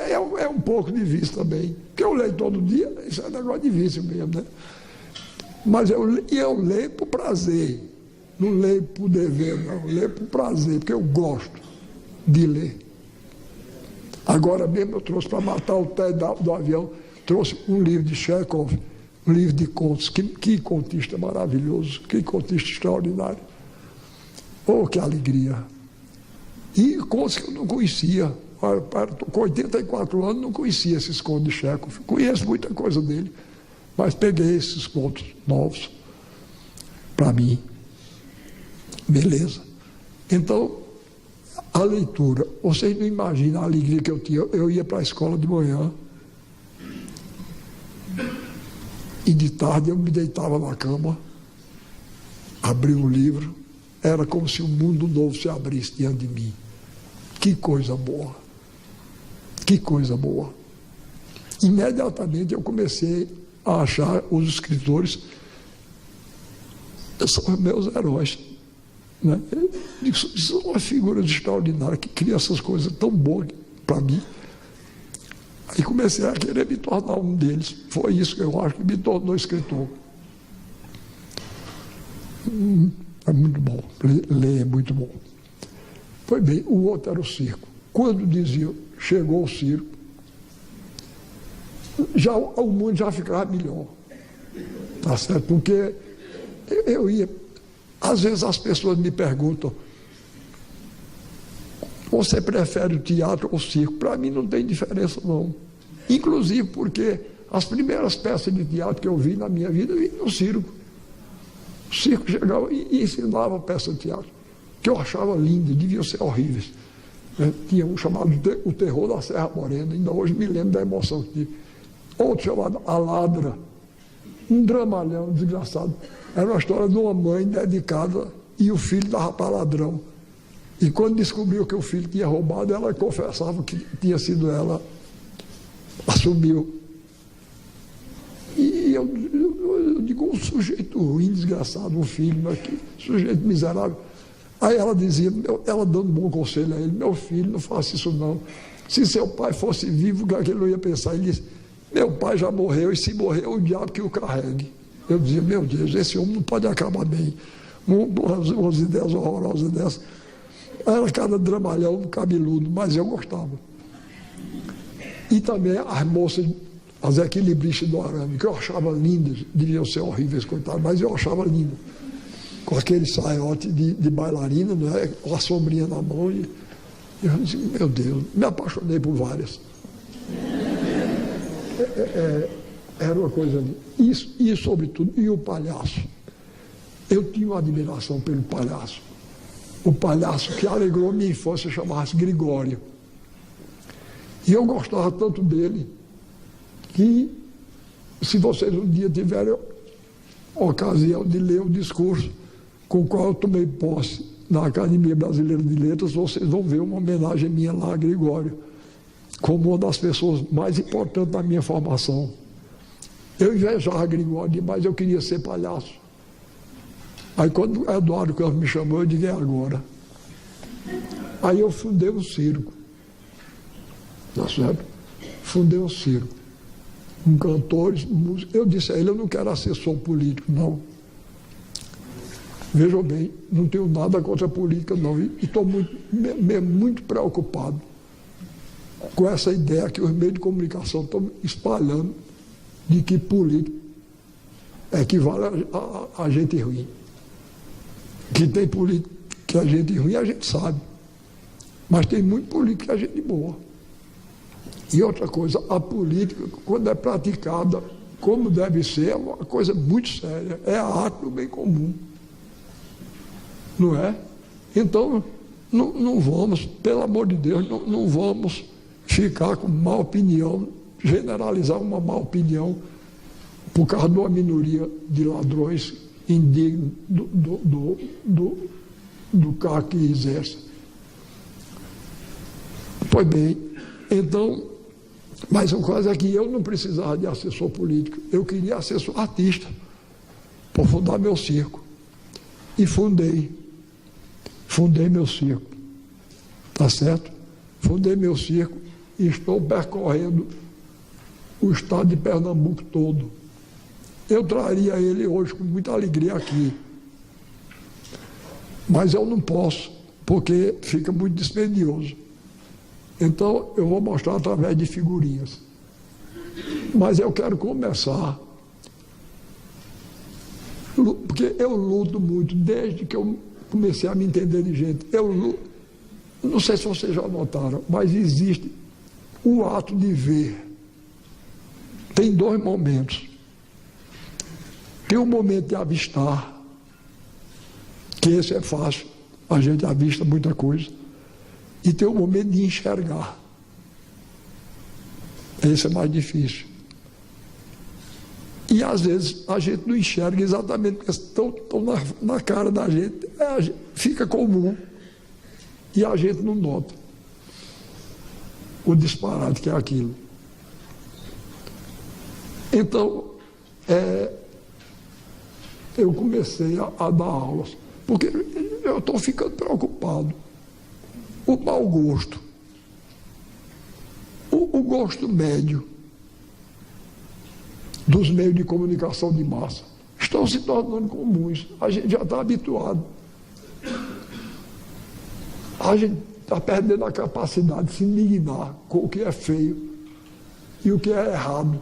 pior. É um pouco de vício também. Porque eu leio todo dia, isso é negócio de vício mesmo, né? Mas eu leio por prazer. Não leio por dever, não. Eu leio por prazer, porque eu gosto de ler. Agora mesmo eu trouxe para matar o tédio do avião, trouxe um livro de Chekhov, um livro de contos. Que contista maravilhoso, que contista extraordinário. Oh, que alegria! E contos que eu não conhecia. Estou com 84 anos, não conhecia esses contos de Chekhov. Conheço muita coisa dele, mas peguei esses contos novos para mim. Beleza. Então, a leitura, vocês não imaginam a alegria que eu tinha. Eu ia para a escola de manhã e de tarde eu me deitava na cama, abria um livro, era como se um mundo novo se abrisse diante de mim. Que coisa boa! Que coisa boa! Imediatamente eu comecei a achar os escritores são meus heróis. Né? São umas figuras extraordinárias que criam essas coisas tão boas para mim. Aí comecei a querer me tornar um deles. Foi isso que eu acho que me tornou escritor. É muito bom, ler é muito bom. Pois bem, o outro era o circo. Quando diziam, chegou o circo, já, o mundo já ficava melhor. Tá certo? Porque eu ia... Às vezes as pessoas me perguntam, você prefere o teatro ou o circo? Para mim não tem diferença não. Inclusive porque as primeiras peças de teatro que eu vi na minha vida, eu vi no circo. O circo chegava e ensinava a peça de teatro, que eu achava linda, deviam ser horríveis. Tinha um chamado O Terror da Serra Morena, ainda hoje me lembro da emoção que tive. Outro chamado A Ladra, um dramalhão desgraçado. Era uma história de uma mãe dedicada e o filho dava para ladrão. E quando descobriu que o filho tinha roubado, ela confessava que tinha sido ela, assumiu. E eu digo, um sujeito ruim, desgraçado, um filho, mas que sujeito miserável. Aí ela dizia, ela dando um bom conselho a ele, meu filho, não faça isso não. Se seu pai fosse vivo, o que ele não ia pensar? Ele disse, meu pai já morreu, e se morrer, o diabo que o carregue. Eu dizia, meu Deus, esse homem não pode acabar bem. Umas ideias horrorosas dessas. Era cada dramalhão cabeludo, mas eu gostava. E também as moças, as equilibristas do arame, que eu achava lindas, deviam ser horríveis, coitadas, mas eu achava lindas. Com aquele saiote de bailarina, né, com a sombrinha na mão. E eu disse, meu Deus, me apaixonei por várias. Era uma coisa ali. Isso, e sobretudo, e o palhaço. Eu tinha uma admiração pelo palhaço. O palhaço que alegrou minha infância chamava-se Gregório. E eu gostava tanto dele que, se vocês um dia tiverem a ocasião de ler o discurso com o qual eu tomei posse na Academia Brasileira de Letras, vocês vão ver uma homenagem minha lá a Gregório, como uma das pessoas mais importantes da minha formação. Eu invejava Gregório demais, eu queria ser palhaço. Aí quando o Eduardo Campos me chamou, eu digo, é agora. Aí eu fundei um circo. Tá certo? Fundei um circo. Com cantores, músicos. Eu disse a ele, eu não quero assessor político, não. Vejam bem, não tenho nada contra a política, não. E estou muito preocupado com essa ideia que os meios de comunicação estão espalhando de que político equivale a gente ruim. Que tem político que é gente ruim, a gente sabe. Mas tem muito político que é gente boa. E outra coisa, a política, quando é praticada como deve ser, é uma coisa muito séria. É a arte do bem comum. Não é? Então, não vamos, pelo amor de Deus, não vamos ficar com má opinião, generalizar uma má opinião por causa de uma minoria de ladrões indignos do cargo que exerce. Pois bem, então, mas o caso é que eu não precisava de assessor político, eu queria assessor artista para fundar meu circo. E fundei meu circo, tá certo? Fundei meu circo e estou percorrendo o estado de Pernambuco todo. Eu traria ele hoje com muita alegria aqui, mas eu não posso, porque fica muito dispendioso. Então, eu vou mostrar através de figurinhas. Mas eu quero começar, porque eu luto muito, desde que eu comecei a me entender de gente. Não sei se vocês já notaram, mas existe o ato de ver. Tem dois momentos. Tem o momento de avistar, que esse é fácil, a gente avista muita coisa. E tem o momento de enxergar. Esse é mais difícil. E às vezes a gente não enxerga exatamente porque estão na cara da gente, fica comum e a gente não nota o disparate que é aquilo. Então, eu comecei a dar aulas, porque eu estou ficando preocupado. O mau gosto, o gosto médio dos meios de comunicação de massa estão se tornando comuns. A gente já está habituado. A gente está perdendo a capacidade de se indignar com o que é feio e o que é errado.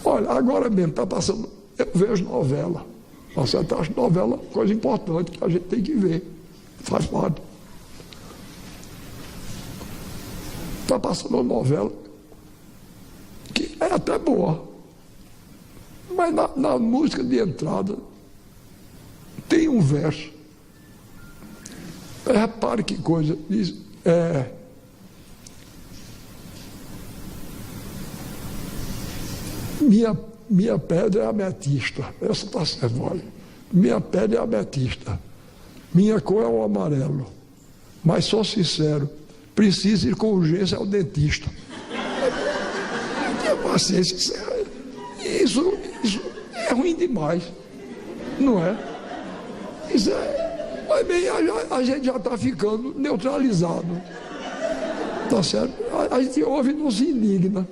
Olha, agora mesmo está passando, eu vejo novela. Você acha novela coisa importante que a gente tem que ver. Faz parte. Está passando uma novela que é até boa. Mas na música de entrada tem um verso. Repare que coisa. Diz, minha pedra é ametista. Essa está certo, olha. Minha pedra é ametista. Minha cor é o amarelo. Mas sou sincero, preciso ir com urgência ao dentista. Tenha paciência. Isso é ruim demais. Não é? Isso é. Mas bem, a gente já está ficando neutralizado. Tá certo? A gente ouve e não se indigna.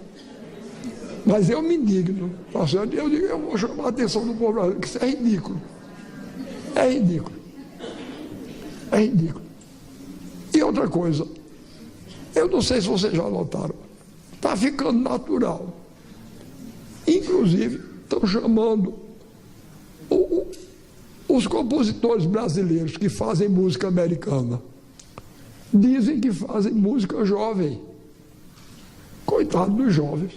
Mas eu me indigno. Tá certo? Eu digo, eu vou chamar a atenção do povo brasileiro, que isso é ridículo. É ridículo. É ridículo. E outra coisa, eu não sei se vocês já notaram, está ficando natural. Inclusive, estão chamando os compositores brasileiros que fazem música americana. Dizem que fazem música jovem. Coitado dos jovens.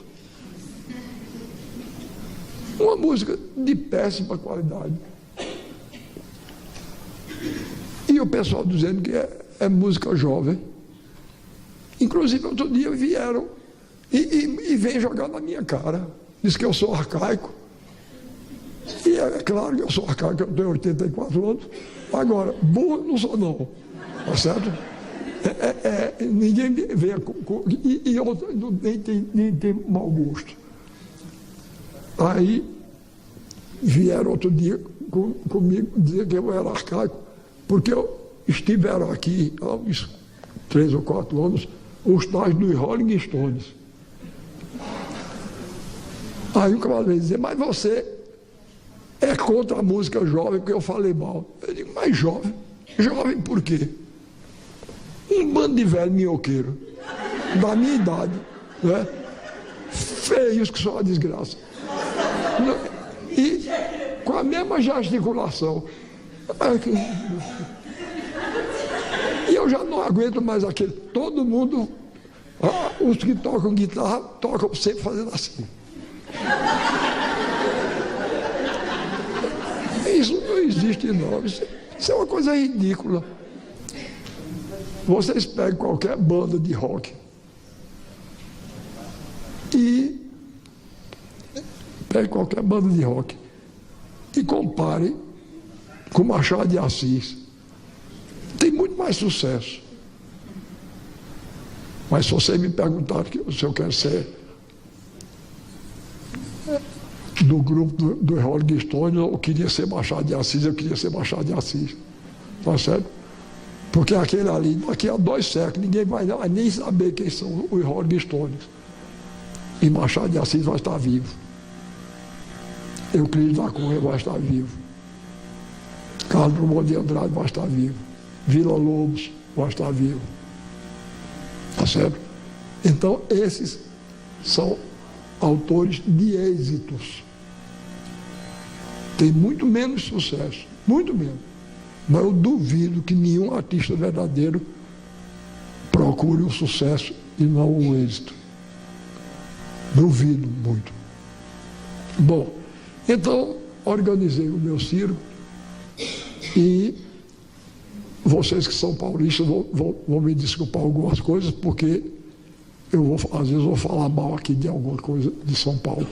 Uma música de péssima qualidade. E o pessoal dizendo que é música jovem. Inclusive, outro dia vieram e vem jogar na minha cara. Diz que eu sou arcaico. E é claro que eu sou arcaico, eu tenho 84 anos. Agora, burro não sou não. Tá certo? Ninguém vê e outro nem tem mau gosto. Aí vieram outro dia comigo dizer que eu era arcaico, porque estiveram aqui há uns 3 ou 4 anos os tais dos Rolling Stones. Aí o camarada veio dizer, mas você é contra a música jovem porque eu falei mal. Eu digo, mas jovem? Jovem por quê? Um bando de velho minhoqueiro, da minha idade, né? Feios que são uma desgraça. E com a mesma gesticulação. E eu já não aguento mais aquele. Todo mundo, os que tocam guitarra, tocam sempre fazendo assim. Isso não existe não. Isso é uma coisa ridícula. Vocês pegam qualquer banda de rock e comparem com Machado de Assis. Tem muito mais sucesso. Mas se você me perguntar se eu quero ser do grupo do Rolling Stones, eu queria ser Machado de Assis, eu queria ser Machado de Assis. Tá certo? Porque aquele ali, daqui a 2 séculos, ninguém vai nem saber quem são os Rolling Stones. E Machado de Assis vai estar vivo. Euclides da Cunha vai estar vivo. Carlos Drummond de Andrade vai estar vivo. Vila Lobos vai estar vivo. Tá certo? Então, esses são autores de êxitos. Tem muito menos sucesso. Muito menos. Mas eu duvido que nenhum artista verdadeiro procure o sucesso e não o êxito. Duvido muito. Bom, então organizei o meu circo e vocês que são paulistas vão me desculpar algumas coisas, porque às vezes vou falar mal aqui de alguma coisa de São Paulo.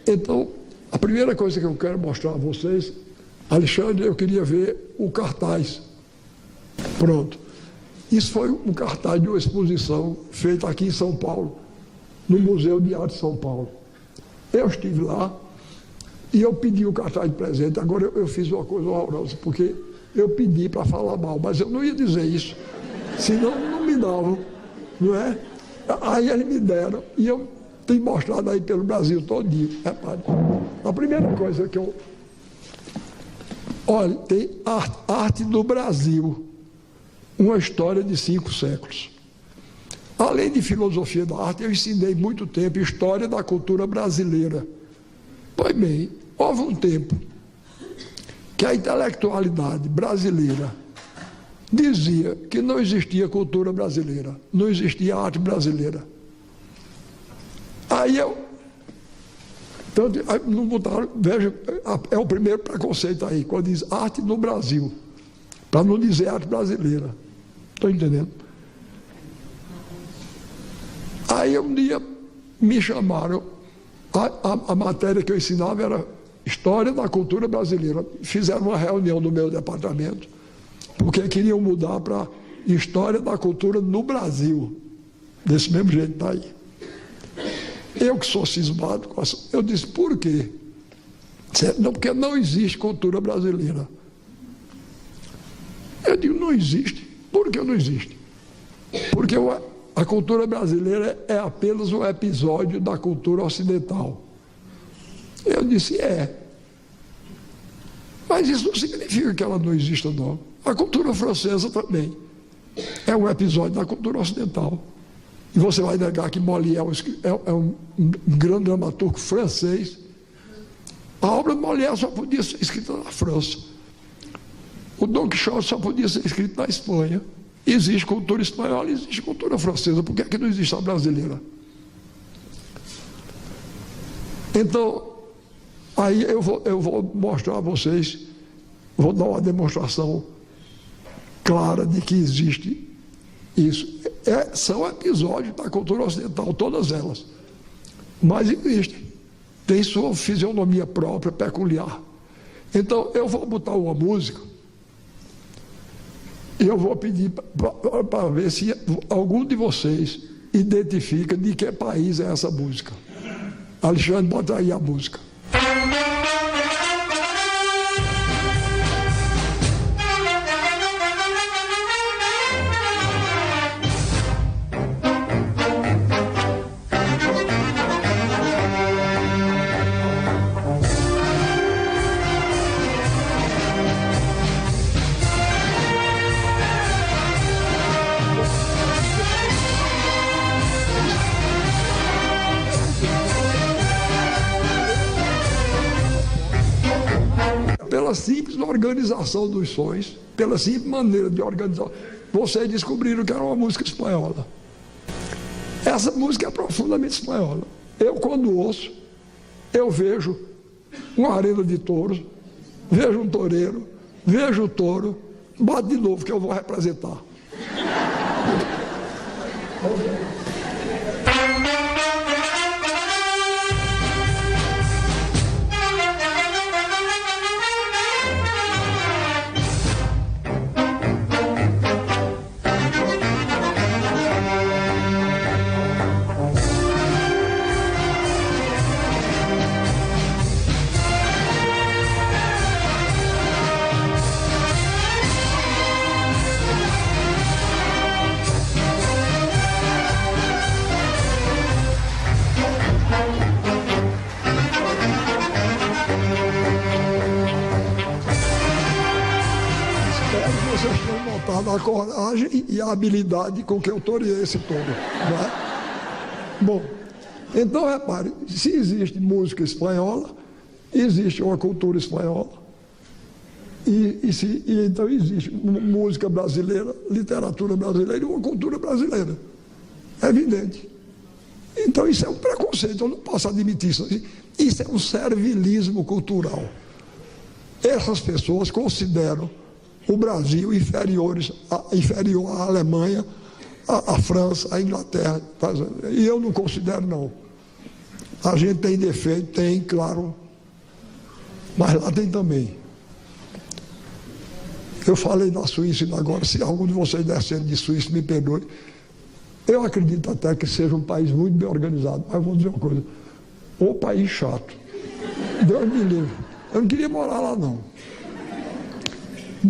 Então, a primeira coisa que eu quero mostrar a vocês, Alexandre, eu queria ver o cartaz. Pronto. Isso foi um cartaz de uma exposição feita aqui em São Paulo, no Museu de Arte de São Paulo. Eu estive lá e eu pedi o cartaz de presente. Agora eu fiz uma coisa horrorosa, porque eu pedi para falar mal, mas eu não ia dizer isso, senão não me davam, não é? Aí eles me deram e eu tenho mostrado aí pelo Brasil todinho. Repare, a primeira coisa que eu... Olha, tem arte do Brasil, uma história de 5 séculos. Além de filosofia da arte, eu ensinei muito tempo história da cultura brasileira. Pois bem, houve um tempo que a intelectualidade brasileira dizia que não existia cultura brasileira, não existia arte brasileira. Aí não botaram, veja, é o primeiro preconceito aí, quando diz arte no Brasil, para não dizer arte brasileira. Estou entendendo? Aí um dia me chamaram, a matéria que eu ensinava era História da Cultura Brasileira. Fizeram uma reunião no meu departamento, porque queriam mudar para História da Cultura no Brasil. Desse mesmo jeito está aí. Eu que sou cismado, eu disse, por quê? Não, porque não existe cultura brasileira. Eu digo, não existe. Por que não existe? Porque a cultura brasileira é apenas um episódio da cultura ocidental. Eu disse, mas isso não significa que ela não exista, não. A cultura francesa também é um episódio da cultura ocidental. E você vai negar que Molière é um grande dramaturgo francês. A obra de Molière só podia ser escrita na França. O Dom Quixote só podia ser escrito na Espanha. Existe cultura espanhola, existe cultura francesa. Por que é que não existe a brasileira? Então, aí eu vou mostrar a vocês, vou dar uma demonstração clara de que existe isso. São episódios da cultura ocidental, todas elas. Mas existem. Tem sua fisionomia própria, peculiar. Então, eu vou botar uma música e eu vou pedir para ver se algum de vocês identifica de que país é essa música. Alexandre, bota aí a música. Pela simples organização dos sons, pela simples maneira de organizar, vocês descobriram que era uma música espanhola. Essa música é profundamente espanhola. Eu, quando ouço, eu vejo uma arena de touros, vejo um toureiro, vejo o touro, bate de novo que eu vou representar. Vocês tenham notado a coragem e a habilidade com que eu toreei esse touro, não é? Bom, então repare, se existe música espanhola, existe uma cultura espanhola, Então existe música brasileira, literatura brasileira e uma cultura brasileira. É evidente. Então isso é um preconceito, eu não posso admitir isso. Isso é um servilismo cultural. Essas pessoas consideram o Brasil inferior à Alemanha, à França, à Inglaterra. E eu não considero, não. A gente tem defeito, tem, claro, mas lá tem também. Eu falei da Suíça ainda agora, se algum de vocês descerem de Suíça, me perdoe. Eu acredito até que seja um país muito bem organizado, mas vou dizer uma coisa, um país chato. Deus me livre. Eu não queria morar lá, não.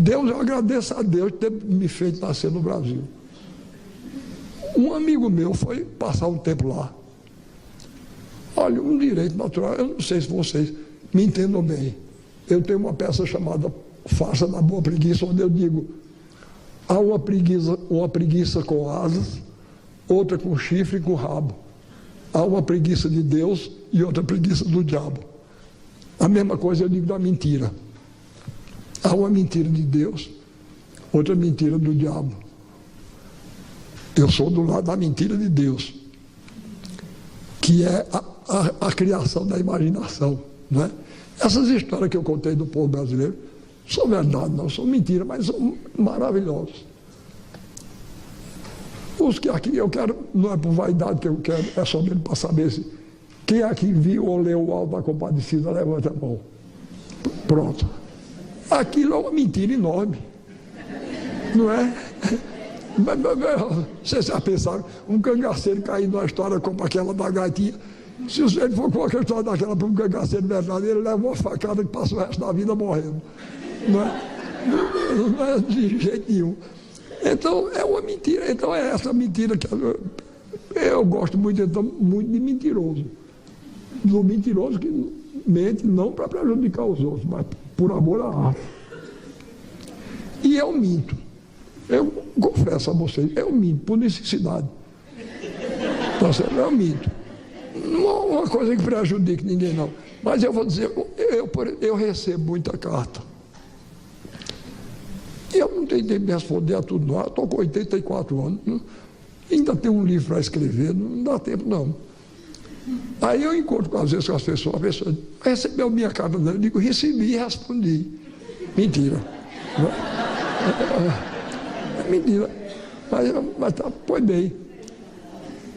Eu agradeço a Deus ter me feito nascer no Brasil. Um amigo meu foi passar um tempo lá. Olha, um direito natural, eu não sei se vocês me entendam bem. Eu tenho uma peça chamada Farsa da Boa Preguiça, onde eu digo, há uma preguiça com asas, outra com chifre e com rabo. Há uma preguiça de Deus e outra preguiça do diabo. A mesma coisa eu digo da mentira. Há uma mentira de Deus, outra mentira do diabo. Eu sou do lado da mentira de Deus, que é a criação da imaginação, não é? Essas histórias que eu contei do povo brasileiro são verdade, não são mentira, mas são maravilhosas. Os que aqui eu quero, não é por vaidade que eu quero, é só mesmo para saber se quem aqui viu ou leu o Alto da Compadecida, levanta a mão. Pronto. Aquilo é uma mentira enorme, não é? Vocês já pensaram, um cangaceiro cair numa história como aquela da gaitinha, se ele for colocar a história daquela para um cangaceiro verdadeiro, ele leva uma facada que passa o resto da vida morrendo, não é? Não é de jeito nenhum. Então é uma mentira, então é essa mentira que eu gosto muito, então, muito de mentiroso. Do mentiroso que mente não para prejudicar os outros, mas por amor à arte. E eu minto. Eu confesso a vocês, eu minto por necessidade. Tá certo? Eu minto. Não é uma coisa que prejudique ninguém, não. Mas eu vou dizer, eu recebo muita carta. Eu não tenho tempo de responder a tudo, não. Eu estou com 84 anos. Não? Ainda tenho um livro para escrever, não dá tempo, não. Aí eu encontro, às vezes, com as pessoas, a pessoa recebeu minha carta, eu digo, recebi e respondi. Mentira. É mentira. Mas tá, foi bem.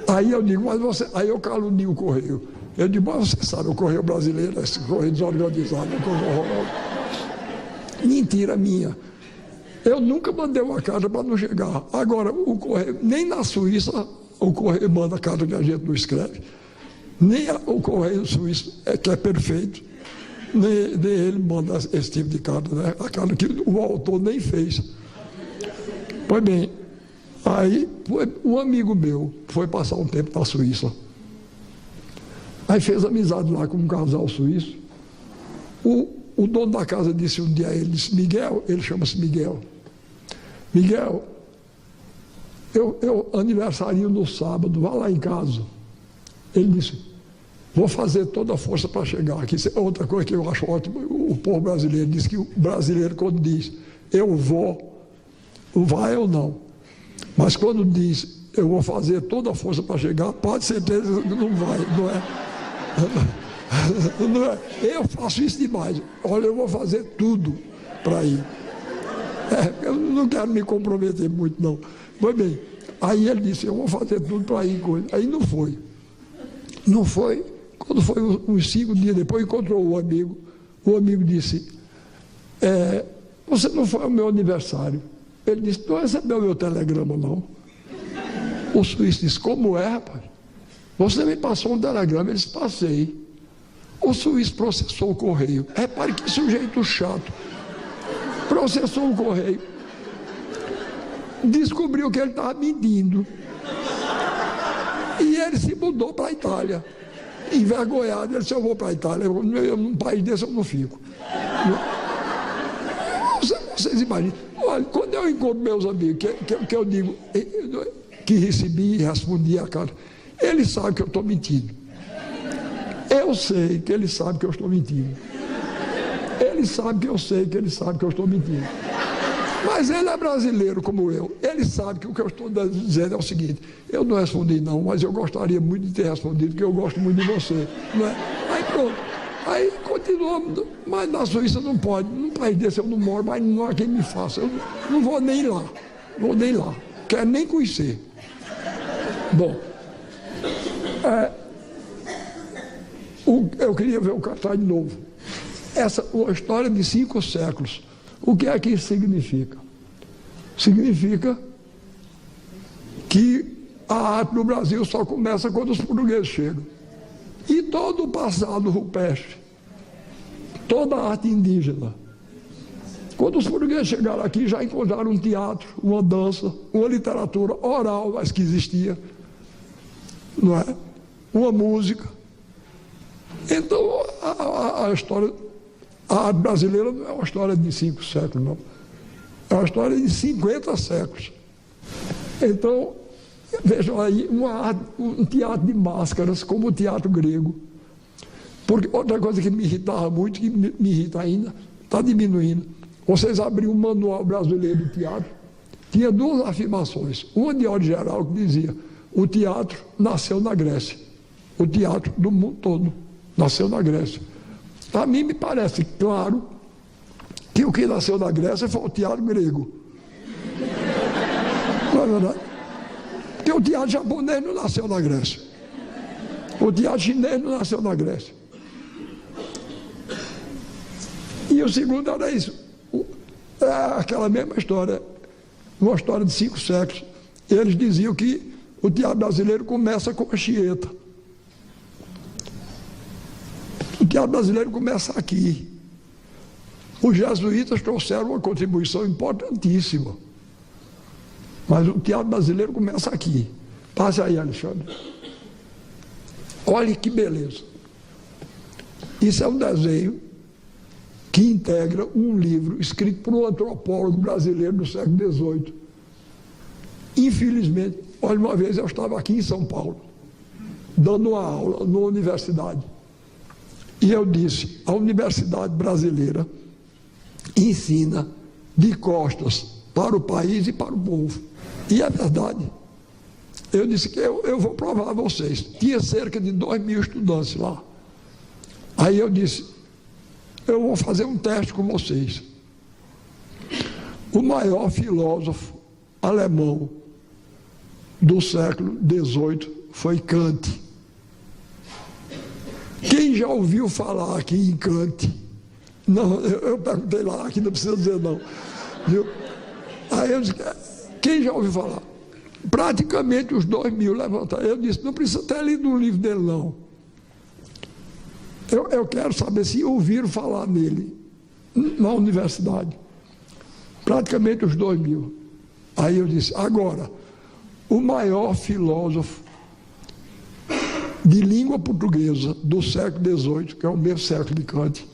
Aí eu digo, mas você. Aí eu calunio o correio. Eu digo, mas você sabe, o correio brasileiro, esse correio desorganizado, é coisa horrorosa. Mentira minha. Eu nunca mandei uma carta para não chegar. Agora, o correio, nem na Suíça, o correio manda carta que a gente não escreve. Nem o correio suíço, que é perfeito, nem ele manda esse tipo de carta, né? A carta que o autor nem fez. Pois bem, aí um amigo meu foi passar um tempo na Suíça. Aí fez amizade lá com um casal suíço. O dono da casa disse um dia a ele, disse, Miguel, ele chama-se Miguel. Miguel, eu aniversario no sábado, vá lá em casa. Ele disse, vou fazer toda a força para chegar aqui. Isso é outra coisa que eu acho ótimo. O povo brasileiro diz que o brasileiro, quando diz eu vou, vai ou não. Mas quando diz eu vou fazer toda a força para chegar, pode ser certeza que não vai, não é? Não é? Eu faço isso demais. Olha, eu vou fazer tudo para ir. Eu não quero me comprometer muito, não. Pois bem, aí ele disse, eu vou fazer tudo para ir. Aí não foi. Não foi. Quando foi uns 5 dias depois, encontrou o amigo. O amigo disse, você não foi ao meu aniversário. Ele disse, não recebeu meu telegrama, não. O suíço disse, como é, rapaz? Você me passou um telegrama. Ele disse, passei. O suíço processou o correio. Repare que sujeito chato. Processou o correio. Descobriu que ele estava mentindo. E ele se mudou para a Itália. Envergonhado, ele disse, eu vou para a Itália. Num país desse eu não fico. Vocês imaginam. Olha, quando eu encontro meus amigos, que eu digo, que recebi e respondi a carta, eles sabem que eu estou mentindo. Eu sei que eles sabem que eu estou mentindo. Ele sabe que eu sei, que ele sabe que eu estou mentindo. Mas ele é brasileiro como eu. Ele sabe que o que eu estou dizendo é o seguinte: eu não respondi não, mas eu gostaria muito de ter respondido, porque eu gosto muito de você. Não é? Aí pronto. Aí continuamos, mas na Suíça não pode. Num país desse eu não moro, mas não há quem me faça. Eu não vou nem lá. Vou nem lá. Quero nem conhecer. Bom, eu queria ver o cartaz de novo. Uma história de 5 séculos. O que é que isso significa? Significa que a arte no Brasil só começa quando os portugueses chegam. E todo o passado rupestre, toda a arte indígena, quando os portugueses chegaram aqui, já encontraram um teatro, uma dança, uma literatura oral, mas que existia, não é? Uma música. Então, a história, a arte brasileira não é uma história de 5 séculos, não. É uma história de 50 séculos. Então, vejam aí, um teatro de máscaras, como o teatro grego. Porque outra coisa que me irritava muito, que me irrita ainda, está diminuindo. Vocês abriram um manual brasileiro de teatro, tinha 2 afirmações. Uma de ordem geral que dizia: o teatro nasceu na Grécia. O teatro do mundo todo nasceu na Grécia. A mim me parece claro que o que nasceu na Grécia foi o teatro grego. Não é verdade? Porque o teatro japonês não nasceu na Grécia. O teatro chinês não nasceu na Grécia. E o segundo era isso. É aquela mesma história, uma história de 5 séculos. Eles diziam que o teatro brasileiro começa com a Chieta. O teatro brasileiro começa aqui. Os jesuítas trouxeram uma contribuição importantíssima. Mas o teatro brasileiro começa aqui. Passe aí, Alexandre. Olhe que beleza. Isso é um desenho que integra um livro escrito por um antropólogo brasileiro do século XVIII. Infelizmente, olha, uma vez eu estava aqui em São Paulo, dando uma aula numa universidade. E eu disse: a universidade brasileira ensina de costas para o país e para o povo. E é verdade. Eu disse que eu vou provar a vocês. Tinha cerca de 2.000 estudantes lá. Aí eu disse: eu vou fazer um teste com vocês. O maior filósofo alemão do século XVIII foi Kant. Quem já ouviu falar aqui em Kant? Não, eu perguntei lá, aqui não precisa dizer não. Viu? Aí eu disse: quem já ouviu falar? Praticamente os 2.000 levantaram. Eu disse: não precisa ter lido um livro dele, não. Eu quero saber se ouviram falar nele na universidade. Praticamente os 2.000. Aí eu disse: agora, o maior filósofo de língua portuguesa do século XVIII, que é o mesmo século de Kant,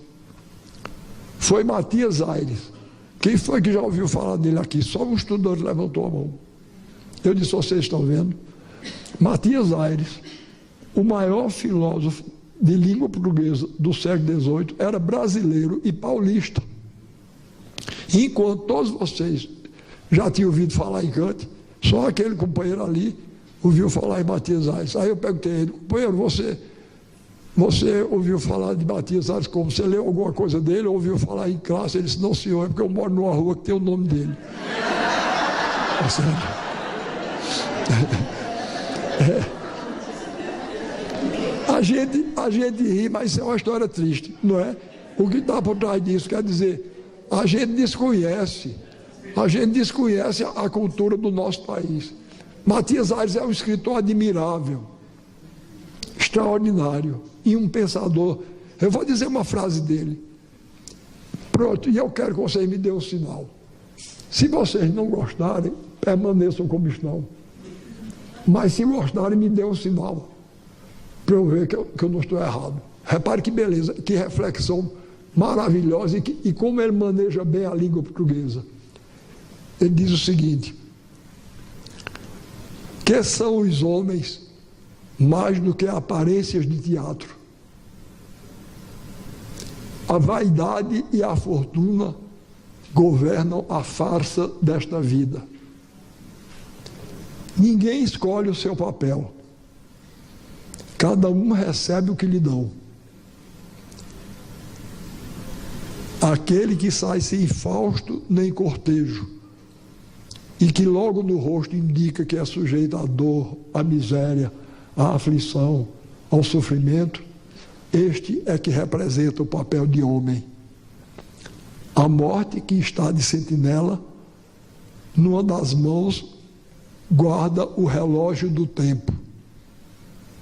foi Matias Aires. Quem foi que já ouviu falar dele aqui? Só um estudante levantou a mão. Eu disse: vocês estão vendo? Matias Aires, o maior filósofo de língua portuguesa do século XVIII, era brasileiro e paulista. Enquanto todos vocês já tinham ouvido falar em Kant, só aquele companheiro ali ouviu falar em Matias Aires. Aí eu perguntei a ele: companheiro, você ouviu falar de Matias Aires como? Você leu alguma coisa dele? Ouviu falar em classe? Ele disse: não, senhor, é porque eu moro numa rua que tem o nome dele. Tá certo? A gente ri, mas isso é uma história triste, não é? O que está por trás disso quer dizer, a gente desconhece a cultura do nosso país. Matias Aires é um escritor admirável, extraordinário e um pensador. Eu vou dizer uma frase dele. Pronto, e eu quero que vocês me dêem um sinal. Se vocês não gostarem, permaneçam como estão. Mas se gostarem, me dêem um sinal, para eu ver que eu não estou errado. Repare que beleza, que reflexão maravilhosa e como ele maneja bem a língua portuguesa. Ele diz o seguinte: que são os homens mais do que aparências de teatro? A vaidade e a fortuna governam a farsa desta vida. Ninguém escolhe o seu papel. Cada um recebe o que lhe dão. Aquele que sai sem fausto nem cortejo, e que logo no rosto indica que é sujeito à dor, à miséria, à aflição, ao sofrimento, este é que representa o papel de homem. A morte, que está de sentinela, numa das mãos guarda o relógio do tempo,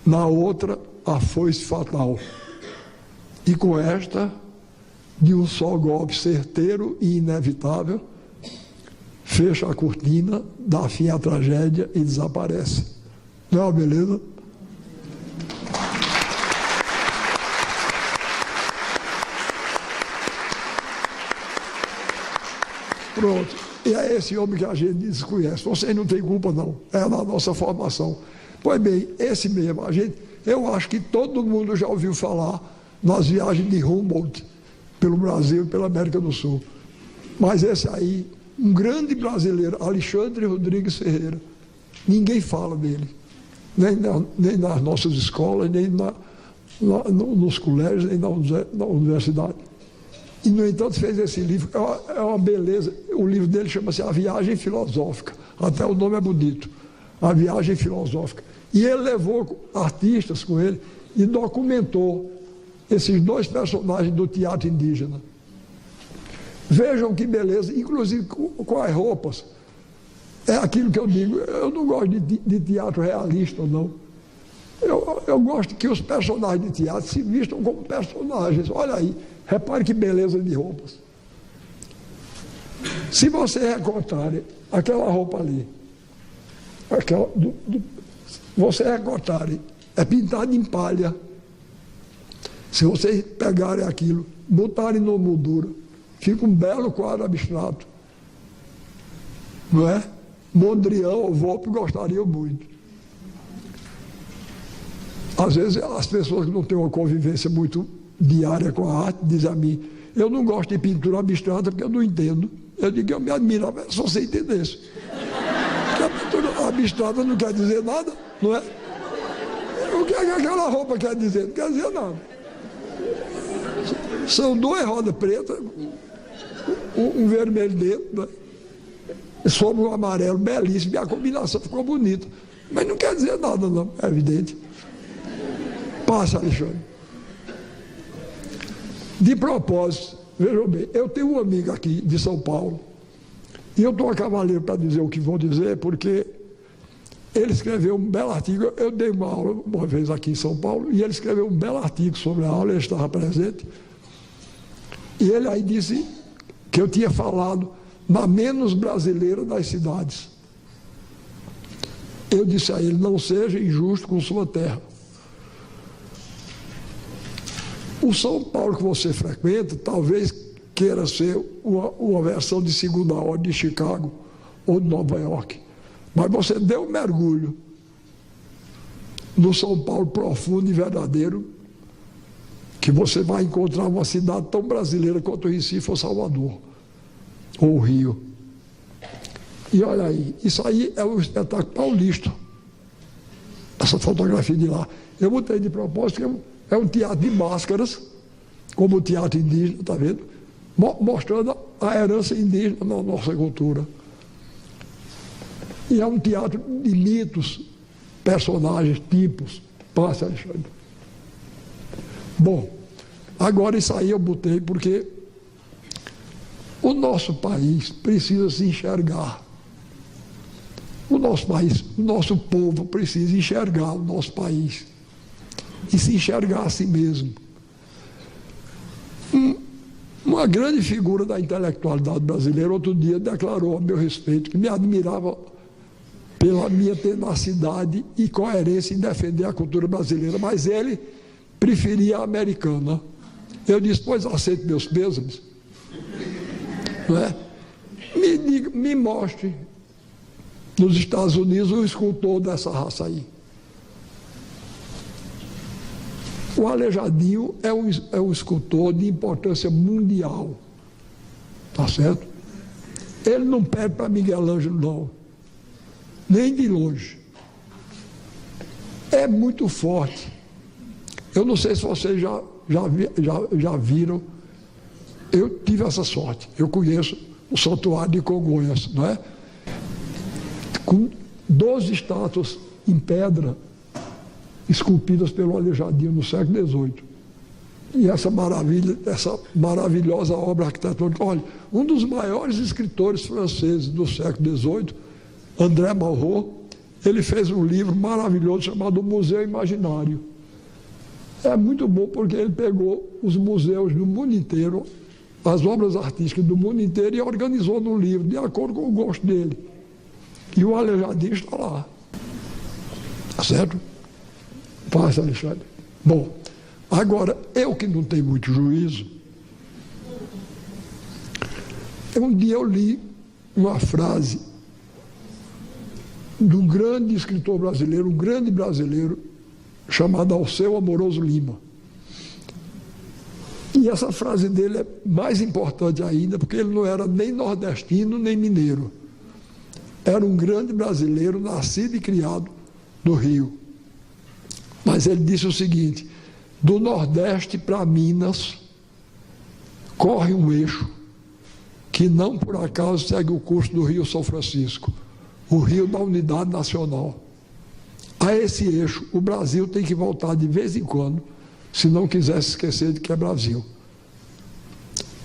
na outra a foice fatal, e com esta, de um só golpe certeiro e inevitável, fecha a cortina, dá fim à tragédia e desaparece. Não é uma beleza? Pronto. E é esse homem que a gente desconhece. Vocês não têm culpa, não. É na nossa formação. Pois bem, esse mesmo, eu acho que todo mundo já ouviu falar nas viagens de Humboldt pelo Brasil e pela América do Sul. Mas esse aí, um grande brasileiro, Alexandre Rodrigues Ferreira, ninguém fala dele. Nem nas nossas escolas, nem nos colégios, nem na universidade. E, no entanto, fez esse livro, é uma beleza. O livro dele chama-se A Viagem Filosófica, até o nome é bonito, A Viagem Filosófica. E ele levou artistas com ele e documentou esses dois personagens do teatro indígena. Vejam que beleza, inclusive com as roupas. É aquilo que eu digo, eu não gosto de teatro realista, não. Eu gosto que os personagens de teatro se vistam como personagens. Olha aí, repare que beleza de roupas. Se você recortar aquela roupa ali, você recortar, é pintado em palha. Se vocês pegarem aquilo, botarem no moldura, fica um belo quadro abstrato. Não é? Mondrian ou Volpe gostariam muito. Às vezes as pessoas que não têm uma convivência muito diária com a arte dizem a mim, eu não gosto de pintura abstrata porque eu não entendo. Eu digo que eu me admirava se você entendesse. Porque a pintura abstrata não quer dizer nada, não é? O que aquela roupa quer dizer? Não quer dizer nada. São duas rodas pretas, um vermelho dentro, né? Sobre um amarelo belíssimo, e a combinação ficou bonita. Mas não quer dizer nada, não, é evidente. Passa, Alexandre. De propósito, vejam bem, eu tenho um amigo aqui de São Paulo, e eu estou a cavaleiro para dizer o que vou dizer, porque ele escreveu um belo artigo. Eu dei uma aula uma vez aqui em São Paulo, e ele escreveu um belo artigo sobre a aula, ele estava presente, e ele aí disse que eu tinha falado na menos brasileira das cidades. Eu disse a ele, não seja injusto com sua terra. O São Paulo que você frequenta talvez queira ser uma versão de segunda ordem de Chicago ou de Nova York, mas você deu um mergulho no São Paulo profundo e verdadeiro, que você vai encontrar uma cidade tão brasileira quanto o Recife ou Salvador ou o Rio. E olha aí, isso aí é um espetáculo paulista, essa fotografia de lá. Eu botei de propósito que é um teatro de máscaras, como o teatro indígena, está vendo? Mostrando a herança indígena na nossa cultura. E é um teatro de mitos, personagens, tipos. Passa, Alexandre. Bom, agora isso aí eu botei porque o nosso país precisa se enxergar. O nosso país, o nosso povo precisa enxergar o nosso país e se enxergar a si mesmo. Uma grande figura da intelectualidade brasileira outro dia declarou a meu respeito que me admirava pela minha tenacidade e coerência em defender a cultura brasileira, mas ele preferia a americana. Eu disse, pois aceito meus pêsames. Não é? Me mostre nos Estados Unidos um escultor dessa raça aí. O Aleijadinho é um escultor de importância mundial, tá certo? Ele não perde para Miguel Ângelo, não, nem de longe. É muito forte. Eu não sei se vocês já viram, eu tive essa sorte. Eu conheço o Santuário de Congonhas, não é? Com 12 estátuas em pedra, esculpidas pelo Aleijadinho no século XVIII. E essa maravilhosa obra arquitetônica. Olha, um dos maiores escritores franceses do século XVIII, André Malraux, ele fez um livro maravilhoso chamado Museu Imaginário. É muito bom porque ele pegou os museus do mundo inteiro, as obras artísticas do mundo inteiro, e organizou num livro, de acordo com o gosto dele. E o Aleijadinho está lá. Tá certo? Passa, Alexandre. Bom, agora, eu que não tenho muito juízo, um dia eu li uma frase de um grande escritor brasileiro, um grande brasileiro, chamado Alceu Amoroso Lima. E essa frase dele é mais importante ainda, porque ele não era nem nordestino, nem mineiro. Era um grande brasileiro, nascido e criado no Rio. Mas ele disse o seguinte: do Nordeste para Minas corre um eixo que não por acaso segue o curso do Rio São Francisco, o rio da unidade nacional. A esse eixo o Brasil tem que voltar de vez em quando, se não quiser se esquecer de que é Brasil.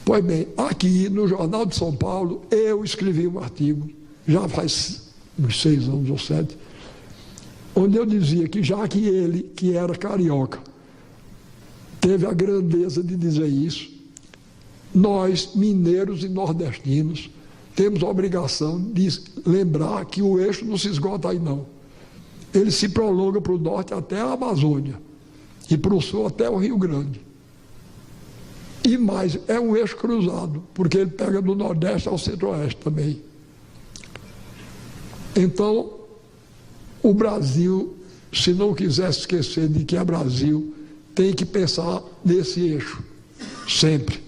Pois bem, aqui no Jornal de São Paulo, eu escrevi um artigo, já faz uns 6 anos ou 7, onde eu dizia que já que ele, que era carioca, teve a grandeza de dizer isso, nós, mineiros e nordestinos, temos a obrigação de lembrar que o eixo não se esgota aí não. Ele se prolonga para o norte até a Amazônia e para o sul até o Rio Grande. E mais, é um eixo cruzado, porque ele pega do Nordeste ao Centro-Oeste também. Então, o Brasil, se não quiser se esquecer de que é Brasil, tem que pensar nesse eixo, sempre.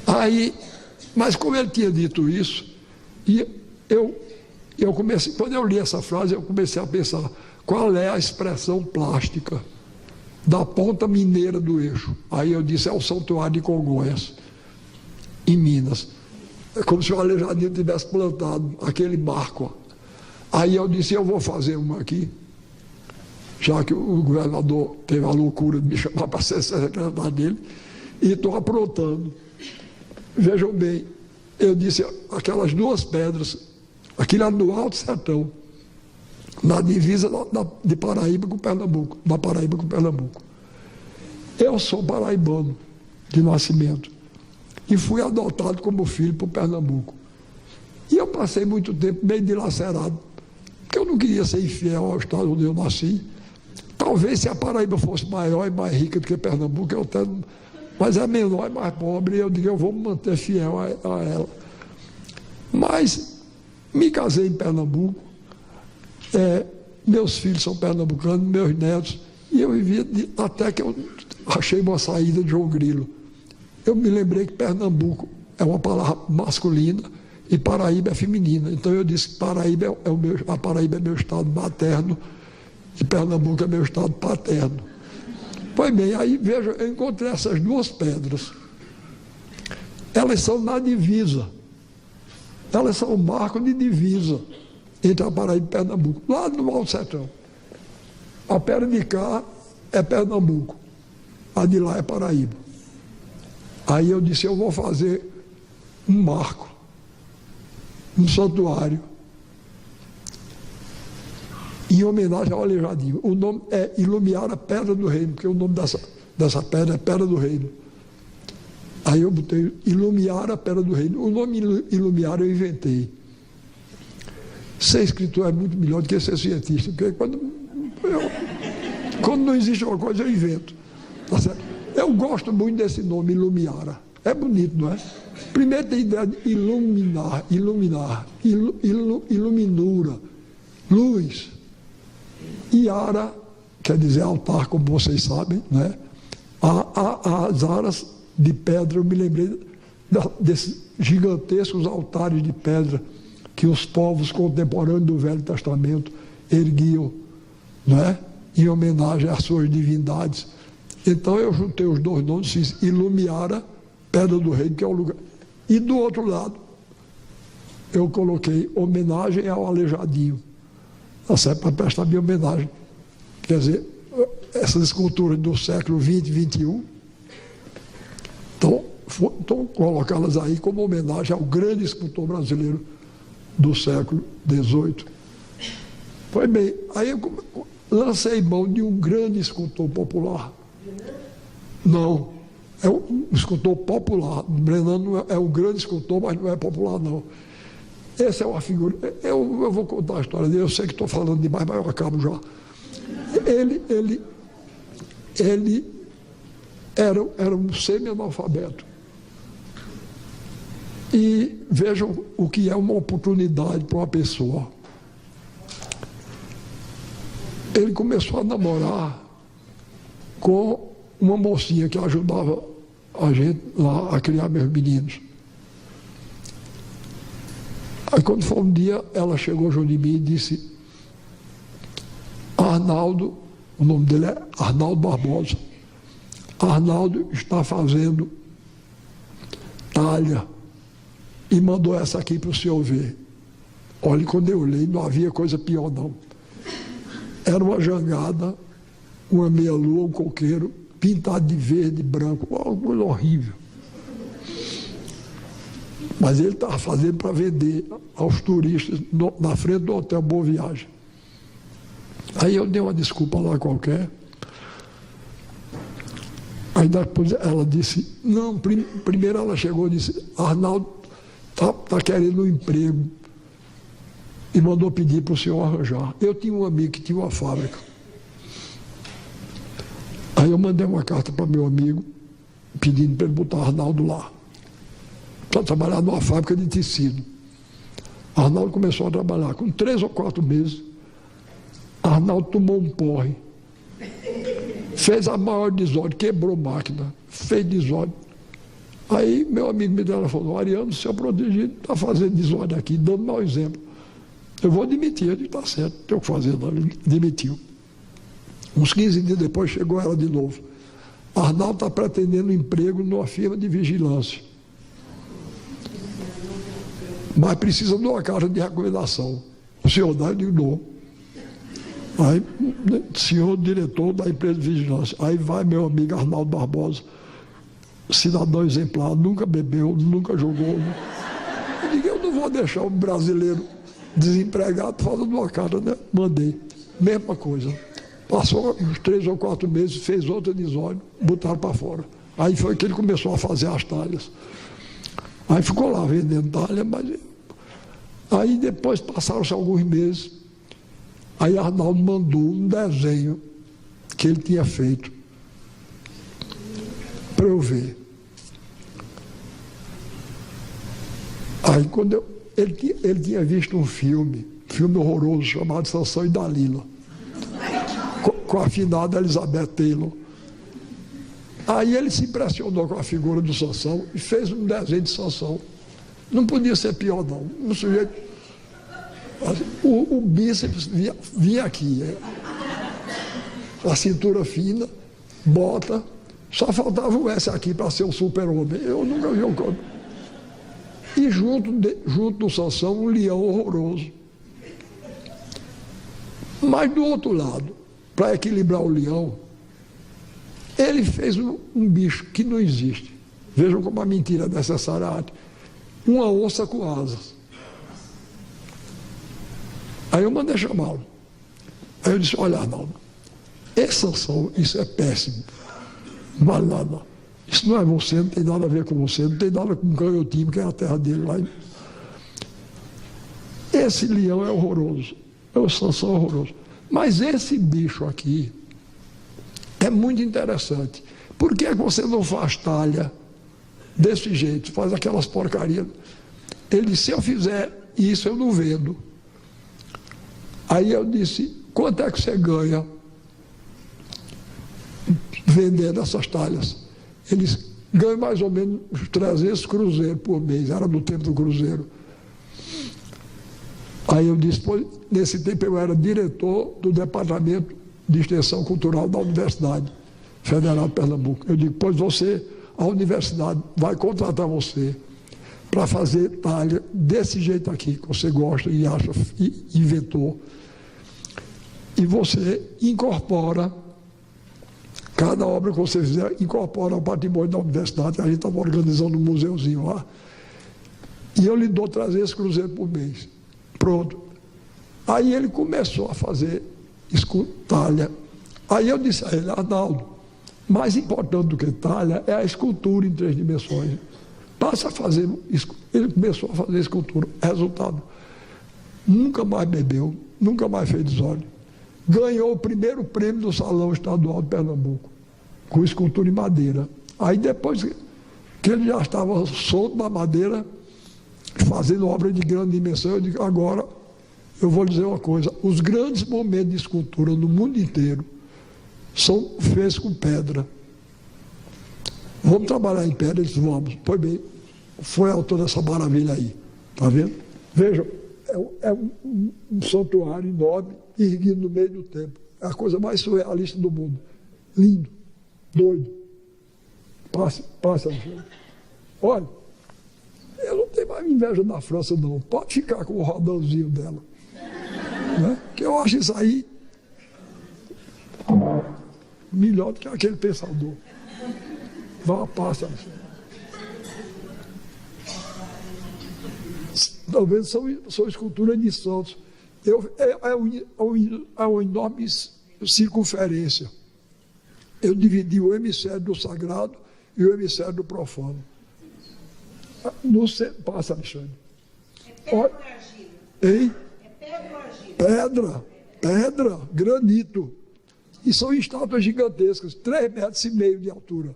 Aí, mas como ele tinha dito isso, e eu comecei, quando eu li essa frase, eu comecei a pensar qual é a expressão plástica da ponta mineira do eixo. Aí eu disse, é o Santuário de Congonhas, em Minas. É como se o Aleijadinho tivesse plantado aquele marco. Aí eu disse, eu vou fazer uma aqui, já que o governador teve a loucura de me chamar para ser secretário dele, e estou aprontando. Vejam bem, eu disse, aquelas 2 pedras, aquilo era no Alto Sertão, na divisa de Paraíba com Pernambuco, da Paraíba com Pernambuco. Eu sou paraibano de nascimento e fui adotado como filho por Pernambuco. E eu passei muito tempo meio dilacerado, porque eu não queria ser infiel ao estado onde eu nasci. Talvez se a Paraíba fosse maior e mais rica do que Pernambuco, eu até, mas é menor e mais pobre, e eu digo, eu vou me manter fiel a ela. Mas me casei em Pernambuco, meus filhos são pernambucanos, meus netos, e eu vivi até que eu achei uma saída de João Grilo. Eu me lembrei que Pernambuco é uma palavra masculina e Paraíba é feminina. Então eu disse que Paraíba a Paraíba é meu estado materno e Pernambuco é meu estado paterno. Pois bem, aí veja, eu encontrei essas 2 pedras. Elas são na divisa. Elas são um marco de divisa entre a Paraíba e Pernambuco, lá no Alto Sertão. A pedra de cá é Pernambuco, a de lá é Paraíba. Aí eu disse, eu vou fazer um marco, um santuário, em homenagem ao Aleijadinho. O nome é Ilumiar a Pedra do Reino, porque o nome dessa pedra é Pedra do Reino. Aí eu botei Ilumiar a Pedra do Reino. O nome Ilumiar eu inventei. Ser escritor é muito melhor do que ser cientista, porque quando não existe uma coisa, eu invento. Tá certo? Eu gosto muito desse nome, Ilumiara. É bonito, não é? Primeiro tem a ideia de iluminar, iluminura, luz. Iara, quer dizer altar, como vocês sabem, né? As aras de pedra, eu me lembrei desses gigantescos altares de pedra que os povos contemporâneos do Velho Testamento erguiam, né? Em homenagem às suas divindades. Então eu juntei os dois nomes, fiz Ilumiara, Pedra do Reino, que é o lugar. E do outro lado, eu coloquei homenagem ao Aleijadinho, tá certo? Para prestar minha homenagem. Quer dizer, essas esculturas do século XX e XXI, então colocá-las aí como homenagem ao grande escultor brasileiro do século XVIII. Pois bem, aí eu lancei mão de um grande escultor popular. Não, é um escultor popular. Brenan não é um grande escultor, mas não é popular, não. Essa é uma figura. Eu vou contar a história dele, eu sei que estou falando demais, mas eu acabo já. Ele era um semi-analfabeto. E vejam o que é uma oportunidade para uma pessoa. Ele começou a namorar com uma mocinha que ajudava a gente lá a criar meus meninos. Aí quando foi um dia, ela chegou junto de mim e disse: Arnaldo, o nome dele é Arnaldo Barbosa, Arnaldo está fazendo talha e mandou essa aqui para o senhor ver. Olha, quando eu olhei, não havia coisa pior não. Era uma jangada, uma meia-lua, um coqueiro, pintado de verde e branco, uma coisa horrível. Mas ele estava fazendo para vender aos turistas na frente do Hotel Boa Viagem. Aí eu dei uma desculpa lá qualquer. Aí depois ela disse, não, primeiro ela chegou e disse, Arnaldo está querendo um emprego. E mandou pedir para o senhor arranjar. Eu tinha um amigo que tinha uma fábrica. Aí eu mandei uma carta para meu amigo, pedindo para ele botar Arnaldo lá, para trabalhar numa fábrica de tecido. Arnaldo começou a trabalhar. Com 3 ou 4 meses, Arnaldo tomou um porre. Fez a maior desordem, quebrou máquina, fez desordem. Aí meu amigo me falou, Ariano, seu protegido está fazendo desordem aqui, dando mau exemplo. Eu vou demitir, ele está certo, não tem o que fazer, não. Ele demitiu. Uns 15 dias depois chegou ela de novo. Arnaldo está pretendendo emprego numa firma de vigilância. Mas precisa de uma carta de recomendação. O senhor dá, eu digo, dou. Aí, senhor diretor da empresa de vigilância. Aí vai meu amigo Arnaldo Barbosa, cidadão exemplar, nunca bebeu, nunca jogou. Eu digo, eu não vou deixar um brasileiro desempregado falando uma carta, né? Mandei. Mesma coisa. Passou uns 3 ou 4 meses, fez outra desordem, botaram para fora. Aí foi que ele começou a fazer as talhas. Aí ficou lá vendendo talha, mas... Aí depois passaram-se alguns meses, aí Arnaldo mandou um desenho que ele tinha feito para eu ver. Aí quando ele tinha visto um filme horroroso chamado Sansão e Dalila, com a afinada Elizabeth Taylor. Aí ele se impressionou com a figura do Sansão e fez um desenho de Sansão. Não podia ser pior, não. O sujeito, o bíceps vinha aqui, a cintura fina, bota, só faltava o S aqui para ser um super-homem. Eu nunca vi um corpo. E junto do Sansão, um leão horroroso. Mas do outro lado, para equilibrar o leão, ele fez um bicho que não existe. Vejam como a mentira é necessária à arte. Uma onça com asas. Aí eu mandei chamá-lo. Aí eu disse, olha, Arnaldo, esse Sansão, isso é péssimo. Não vale nada. Isso não é você, não tem nada a ver com você, não tem nada com o Canhotinho, que é a terra dele lá. Esse leão é horroroso, o Sansão é horroroso. Mas esse bicho aqui é muito interessante. Por que você não faz talha desse jeito, faz aquelas porcarias? Ele disse, se eu fizer isso, eu não vendo. Aí eu disse, quanto é que você ganha vendendo essas talhas. Eles ganham mais ou menos uns 300 cruzeiros por mês, era no tempo do cruzeiro. Aí eu disse, pois, nesse tempo eu era diretor do Departamento de Extensão Cultural da Universidade Federal de Pernambuco. Eu digo, pois a universidade vai contratar você para fazer talha desse jeito aqui, que você gosta e acha, e inventou. E você incorpora, cada obra que você fizer, incorpora ao patrimônio da universidade, a gente estava organizando um museuzinho lá, e eu lhe dou 300 cruzeiros por mês. Pronto. Aí ele começou a fazer talha. Aí eu disse a ele, Arnaldo, mais importante do que talha é a escultura em 3 dimensões. Passa a fazer, ele começou a fazer escultura. Resultado, nunca mais bebeu, nunca mais fez desordem. Ganhou o primeiro prêmio do Salão Estadual de Pernambuco, com escultura em madeira. Aí depois que ele já estava solto na madeira, fazendo obra de grande dimensão, eu digo, agora eu vou dizer uma coisa, os grandes momentos de escultura no mundo inteiro são feitos com pedra. Vamos trabalhar em pedra? Eles vamos. Pois bem, foi autor dessa maravilha aí. Está vendo? Vejam, é um santuário enorme, erguido no meio do templo. É a coisa mais surrealista do mundo. Lindo, doido. Passa. Olha, eu não tenho mais inveja da França, não. Pode ficar com o rodãozinho dela. Né? Que eu acho isso aí melhor do que aquele pensador. Vá, passa. Talvez são esculturas de santos. É uma enorme circunferência. Eu dividi o hemisfério do sagrado e o hemisfério do profano. Passa, Alexandre. É pedra ou argila? Hein? É pedra ou argila? Pedra, granito. E são estátuas gigantescas, 3,5 metros de altura.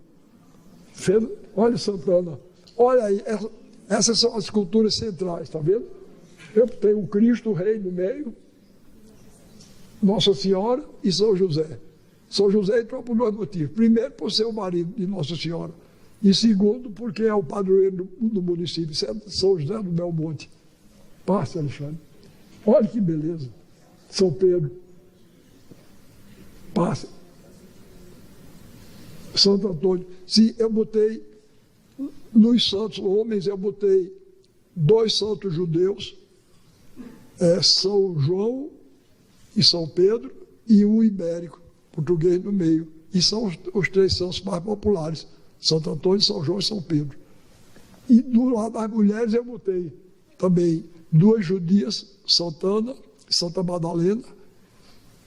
Olha Santana, olha aí, essas são as esculturas centrais, está vendo? Eu tenho o Cristo Rei no meio, Nossa Senhora e São José. São José entrou por 2 motivos. Primeiro, por ser o marido de Nossa Senhora. E segundo, porque é o padroeiro do município, São José do Belmonte. Passa, Alexandre. Olha que beleza. São Pedro. Passa. Santo Antônio. Sim, eu botei nos santos homens, eu botei 2 santos judeus, São João e São Pedro, e um ibérico, português no meio. E são os 3 santos mais populares, Santo Antônio, São João e São Pedro. E do lado das mulheres eu botei também 2 judias, Santana e Santa Madalena,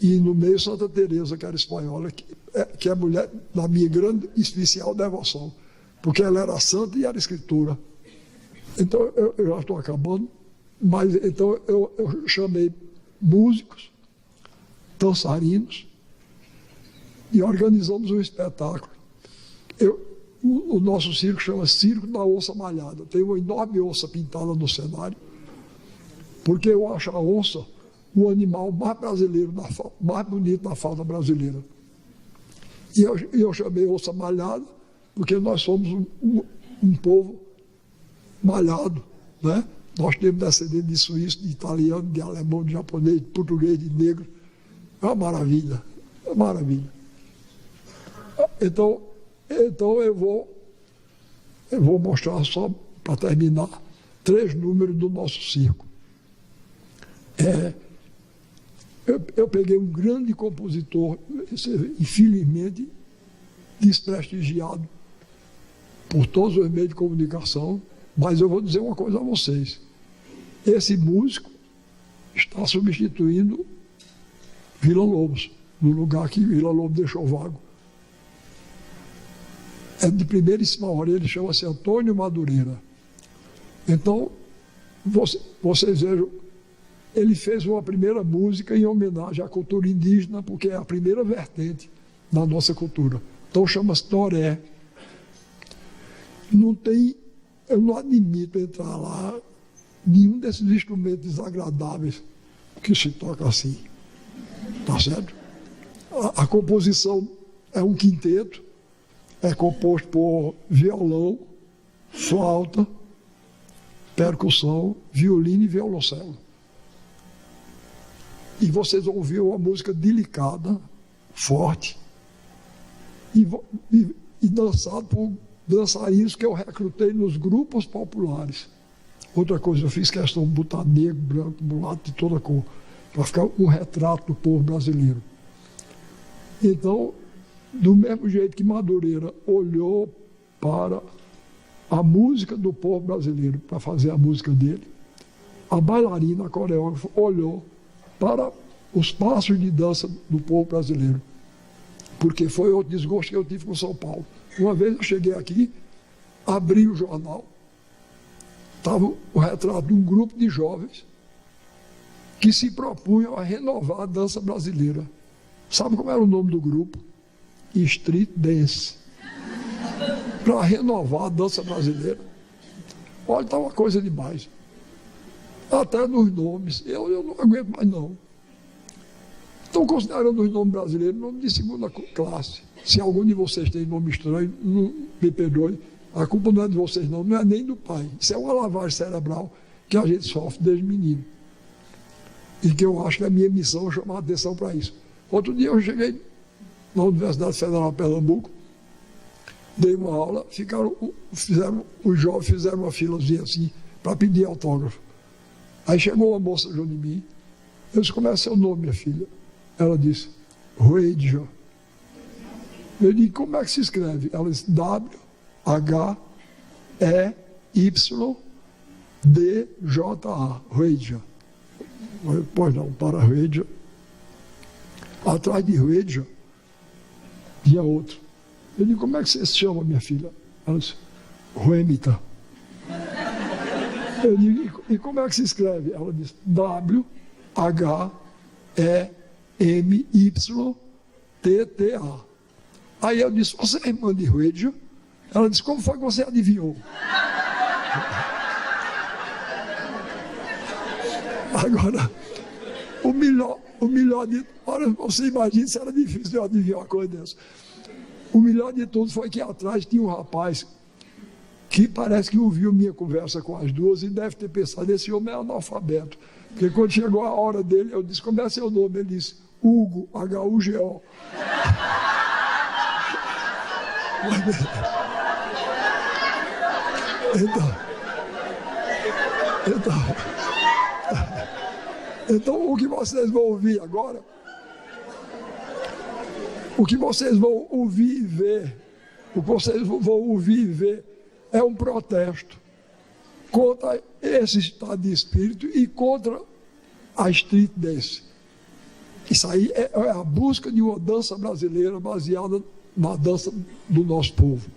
e no meio Santa Teresa, que era espanhola, que é mulher da minha grande e especial devoção, porque ela era santa e era escritora. Então, eu já estou acabando, mas então eu chamei músicos, dançarinos, e organizamos um espetáculo. O nosso circo chama Circo da Onça Malhada. Tem uma enorme onça pintada no cenário, porque eu acho a onça o animal mais brasileiro, mais bonito da fauna brasileira. E eu chamei onça malhada, porque nós somos um povo malhado, né? Nós temos descendentes de suíço, de italiano, de alemão, de japonês, de português, de negro. É uma maravilha, é uma maravilha. Então eu vou mostrar só, para terminar, 3 números do nosso circo. Eu peguei um grande compositor, infelizmente desprestigiado por todos os meios de comunicação, mas eu vou dizer uma coisa a vocês. Esse músico está substituindo Vila Lobos, no lugar que Vila Lobos deixou vago. É de primeiríssima hora, ele chama-se Antônio Madureira. Então, vocês vejam, ele fez uma primeira música em homenagem à cultura indígena, porque é a primeira vertente da nossa cultura. Então chama-se Toré. Eu não admito entrar lá nenhum desses instrumentos desagradáveis que se toca assim. Tá certo? A composição é um quinteto, é composto por violão, flauta, percussão, violino e violoncelo. E vocês vão ouvir uma música delicada, forte, e dançado por dançarinos que eu recrutei nos grupos populares. Outra coisa, eu fiz questão de botar negro, branco, mulato de toda cor, para ficar um retrato do povo brasileiro. Então, do mesmo jeito que Madureira olhou para a música do povo brasileiro, para fazer a música dele, a bailarina, a coreógrafa, olhou para os passos de dança do povo brasileiro. Porque foi outro desgosto que eu tive com São Paulo. Uma vez eu cheguei aqui, abri o jornal, estava o retrato de um grupo de jovens que se propunham a renovar a dança brasileira. Sabe como era o nome do grupo? Street Dance. Para renovar a dança brasileira. Olha, está uma coisa demais. Até nos nomes. Eu não aguento mais, não. Estão considerando os nomes brasileiros nome de segunda classe. Se algum de vocês tem nome estranho, não me perdoe. A culpa não é de vocês, não é nem do pai. Isso é uma lavagem cerebral que a gente sofre desde menino. E que eu acho que a minha missão é chamar a atenção para isso. Outro dia eu cheguei na Universidade Federal de Pernambuco, dei uma aula, os jovens fizeram uma filazinha assim, para pedir autógrafo. Aí chegou uma moça junto de mim, eu disse, como é seu nome, minha filha? Ela disse, Ruedja. Eu disse, como é que se escreve? Ela disse, W-H-E-Y-D-J-A, Ruedja. Pois não, para Ruedja. Atrás de Ruedja tinha outro. Eu disse, como é que você se chama, minha filha? Ela disse, Ruemita. Eu disse, e como é que se escreve? Ela disse, W-H-E-M-Y-T-T-A. Aí eu disse, você é irmã de Ruedja? Ela disse, como foi que você adivinhou? Agora, o melhor de... Olha, você imagina se era difícil eu adivinhar uma coisa dessa. O melhor de tudo foi que atrás tinha um rapaz que parece que ouviu minha conversa com as duas e deve ter pensado, esse homem é analfabeto. Porque quando chegou a hora dele, eu disse, como é seu nome? Ele disse, Hugo, H-U-G-O. Então, o que vocês vão ouvir agora, o que vocês vão ouvir e ver, é um protesto contra esse estado de espírito e contra a street dance. Isso aí é a busca de uma dança brasileira baseada na dança do nosso povo.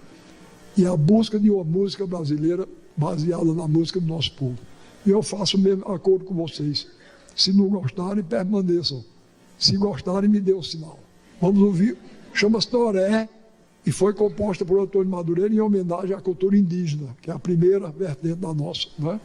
E a busca de uma música brasileira baseada na música do nosso povo. E eu faço o mesmo acordo com vocês. Se não gostarem, permaneçam. Se gostarem, me dê um sinal. Vamos ouvir. Chama-se Toré e foi composta por Antônio Madureira em homenagem à cultura indígena, que é a primeira vertente da nossa, não é?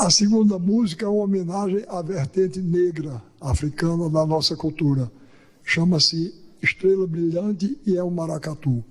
A segunda música é uma homenagem à vertente negra africana da nossa cultura. Chama-se Estrela Brilhante e é um maracatu.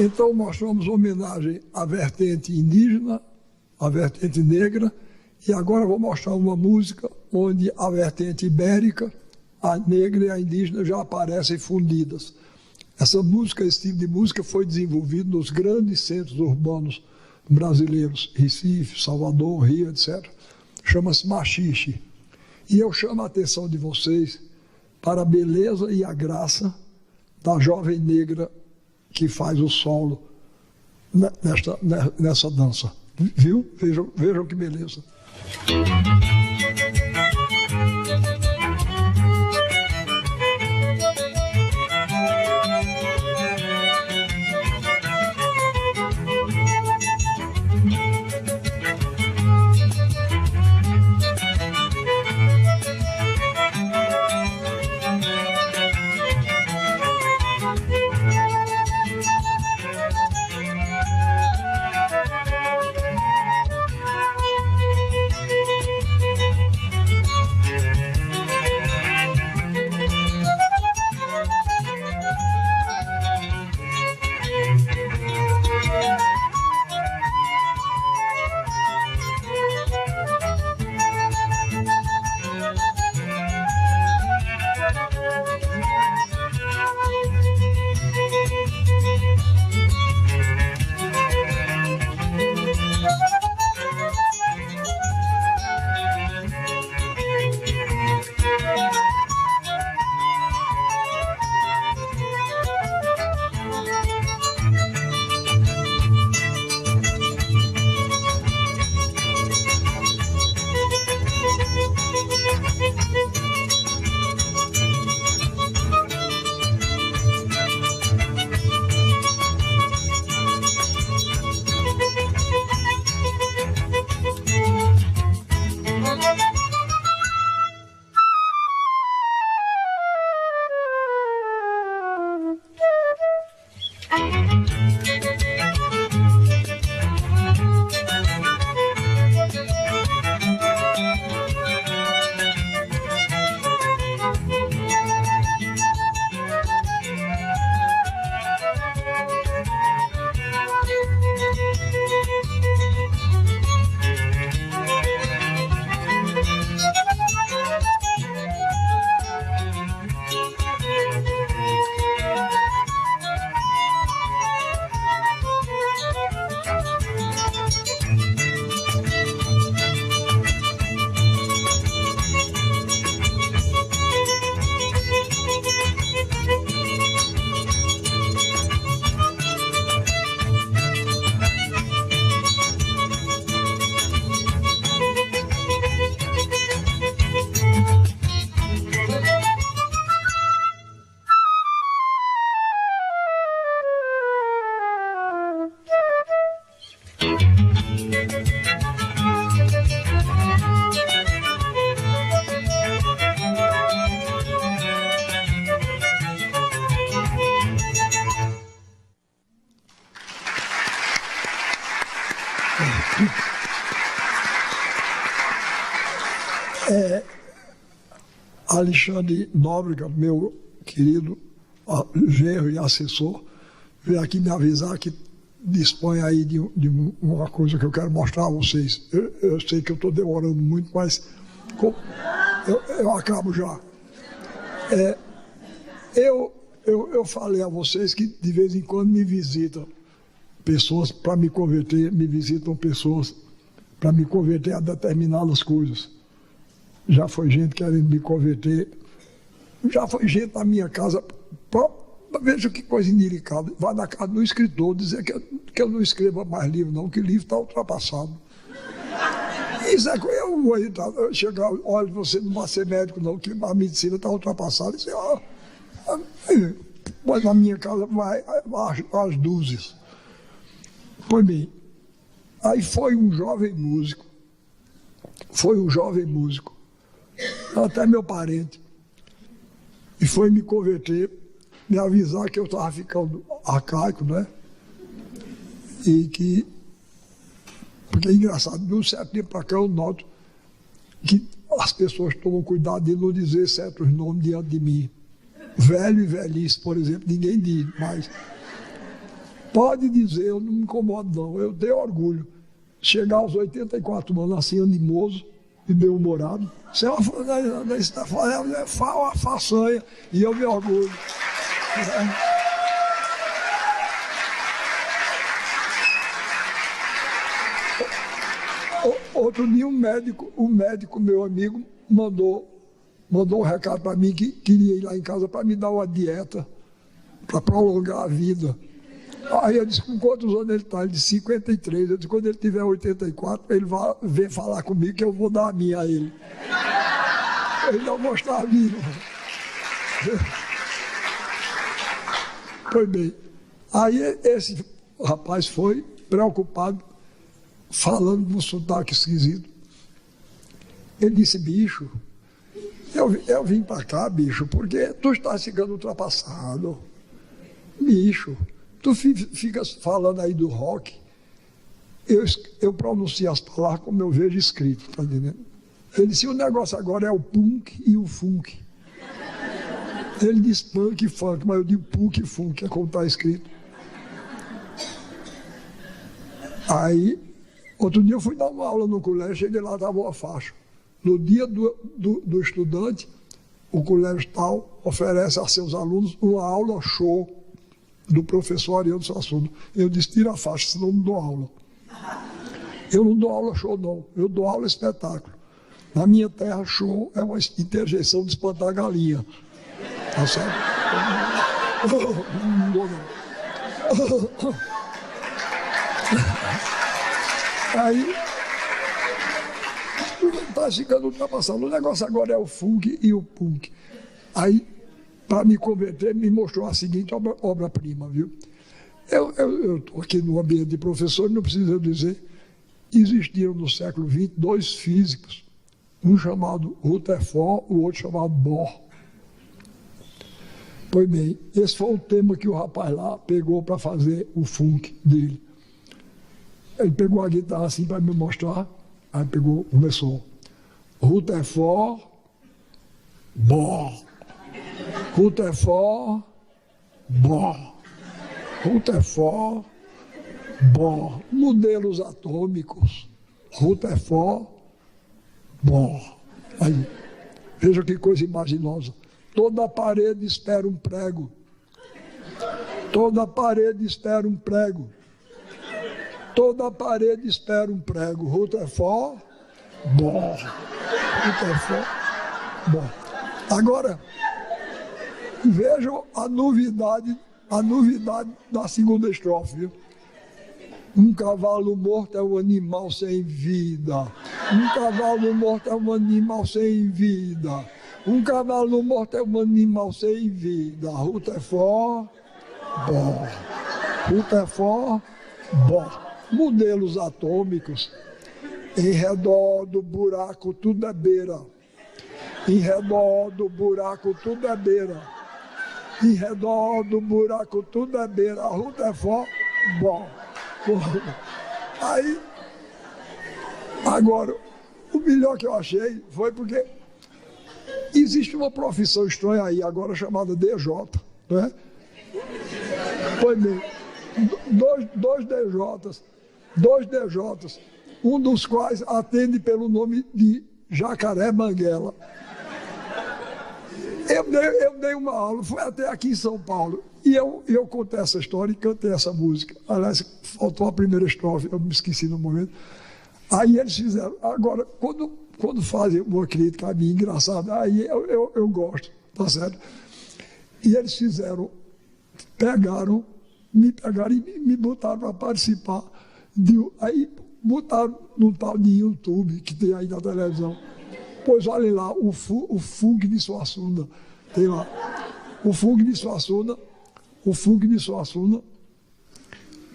Então, mostramos homenagem à vertente indígena, à vertente negra, e agora vou mostrar uma música onde a vertente ibérica, a negra e a indígena já aparecem fundidas. Essa música, esse tipo de música foi desenvolvido nos grandes centros urbanos brasileiros, Recife, Salvador, Rio, etc. Chama-se machixe. E eu chamo a atenção de vocês para a beleza e a graça da jovem negra que faz o solo nessa dança. Viu? Vejam que beleza. Alexandre Nóbrega, meu querido genro e assessor, veio aqui me avisar que dispõe aí de uma coisa que eu quero mostrar a vocês. Eu sei que eu estou demorando muito, mas eu acabo já. Eu falei a vocês que de vez em quando me visitam pessoas para me converter, me visitam pessoas para me converter a determinadas coisas. Já foi gente querendo me converter, já foi gente na minha casa, veja que coisa indelicada, vai na casa do escritor dizer que eu não escreva mais livro não, que o livro está ultrapassado. Isso é que eu vou chegar, olha, você não vai ser médico não, que a medicina está ultrapassada. Isso mas na minha casa vai às dúzias. Pois bem, aí foi um jovem músico, até meu parente, e foi me converter, me avisar que eu estava ficando arcaico, né? E que, porque é engraçado, de um certo tempo para cá eu noto que as pessoas tomam cuidado de não dizer certos nomes diante de mim. Velho e velhice, por exemplo, ninguém diz, mas pode dizer, eu não me incomodo não, eu tenho orgulho. Chegar aos 84 anos assim, animoso e bem-humorado, isso é uma façanha e eu me orgulho. Outro dia um médico, meu amigo, mandou um recado para mim que queria ir lá em casa para me dar uma dieta para prolongar a vida. Aí eu disse, com quantos anos ele está? Ele disse 53. Eu disse, quando ele tiver 84, ele vai vir falar comigo que eu vou dar a minha a ele. Ele não mostrar a minha. Pois bem, aí esse rapaz foi preocupado, falando com um sotaque esquisito. Ele disse, bicho, eu vim para cá, bicho, porque tu estás ficando ultrapassado. Bicho, tu fica falando aí do rock, eu pronuncio as palavras como eu vejo escrito, tá entendendo? Ele disse, o negócio agora é o punk e o funk. Ele diz punk e funk, mas eu digo punk e funk, é como está escrito. Aí, outro dia eu fui dar uma aula no colégio, cheguei lá, estava uma faixa. No dia do estudante, o colégio tal oferece a seus alunos uma aula show do professor Ariano Suassuna. Eu disse, tira a faixa, senão eu não dou aula. Eu não dou aula show, não. Eu dou aula espetáculo. Na minha terra, show é uma interjeição de espantar galinha. Tá certo? Não dou, não. Aí, está ficando ultrapassado. O negócio agora é o funk e o punk. Aí, para me converter, me mostrou a seguinte obra-prima, viu? Eu estou aqui no ambiente de professor, não preciso dizer, existiram no século XX 2 físicos, um chamado Rutherford, o outro chamado Bohr. Pois bem, esse foi o tema que o rapaz lá pegou para fazer o funk dele. Ele pegou a guitarra assim para me mostrar, aí pegou, começou. Rutherford, bó. Rutherford, bó. Rutherford, bó. Modelos atômicos, Rutherford, bó. Aí, veja que coisa imaginosa. Toda parede espera um prego. Toda parede espera um prego. Toda parede espera um prego. Rutherford, bom. Rutherford, bom. Agora, vejam a novidade da segunda estrofe. Viu? Um cavalo morto é um animal sem vida. Um cavalo morto é um animal sem vida. Um cavalo morto é um animal sem vida. Rutherford, bom. Rutherford, bom. Modelos atômicos. Em redor do buraco tudo é beira. Em redor do buraco tudo é beira. Em redor do buraco tudo é beira. Rutherford, bom. Aí, agora, o melhor que eu achei foi porque existe uma profissão estranha aí, agora chamada DJ, não é? Pois bem, dois DJs, um dos quais atende pelo nome de Jacaré Banguela. Eu dei uma aula, fui até aqui em São Paulo, e eu contei essa história e cantei essa música. Aliás, faltou a primeira estrofe, eu me esqueci no momento. Aí eles fizeram. Agora, quando fazem uma crítica a mim engraçada, aí eu gosto, tá certo? E eles me pegaram e me botaram para participar. Aí botaram num tal de YouTube que tem aí na televisão. Pois olhem lá, o funk de Suassuna. Tem lá. O funk de Suassuna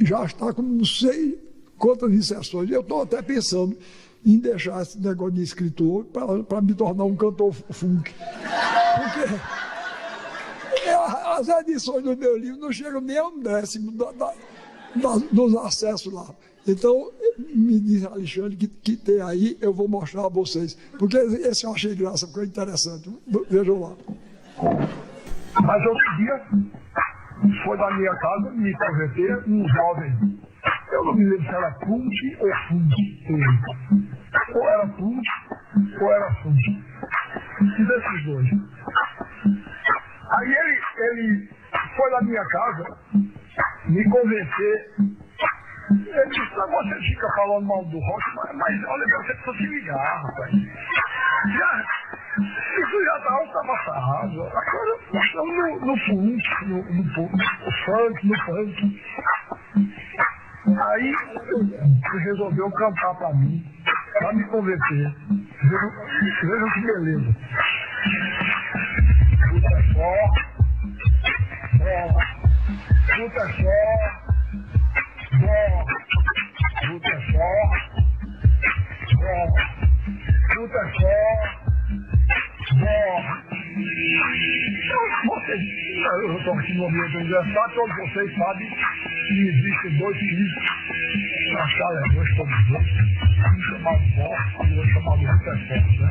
já está com não sei quantas inserções. Eu estou até pensando em deixar esse negócio de escritor para me tornar um cantor funk. Porque as edições do meu livro não chegam nem a um décimo dos acessos lá. Então, me diz Alexandre que tem aí, eu vou mostrar a vocês. Porque esse eu achei graça, porque é interessante. Vejam lá. Mas outro dia, foi da minha casa me converter um jovem. Eu não me lembro se era Punch ou Fund. Ou era Punch ou era Fund. Um desses dois. Aí ele foi da minha casa me convencer. Ele disse, você fica falando mal do rock, mas olha, você precisa se ligar, rapaz. Isso já estava passado. Agora nós estamos no funk, no funk. Aí ele resolveu cantar para mim, para me convencer. Vejam que beleza. Rutherford, eu estou aqui no ambiente universitário, todos vocês sabem que existem dois filhos, na sala é dois, todos dois, um chamado Bó e outro chamado Rutherford, né?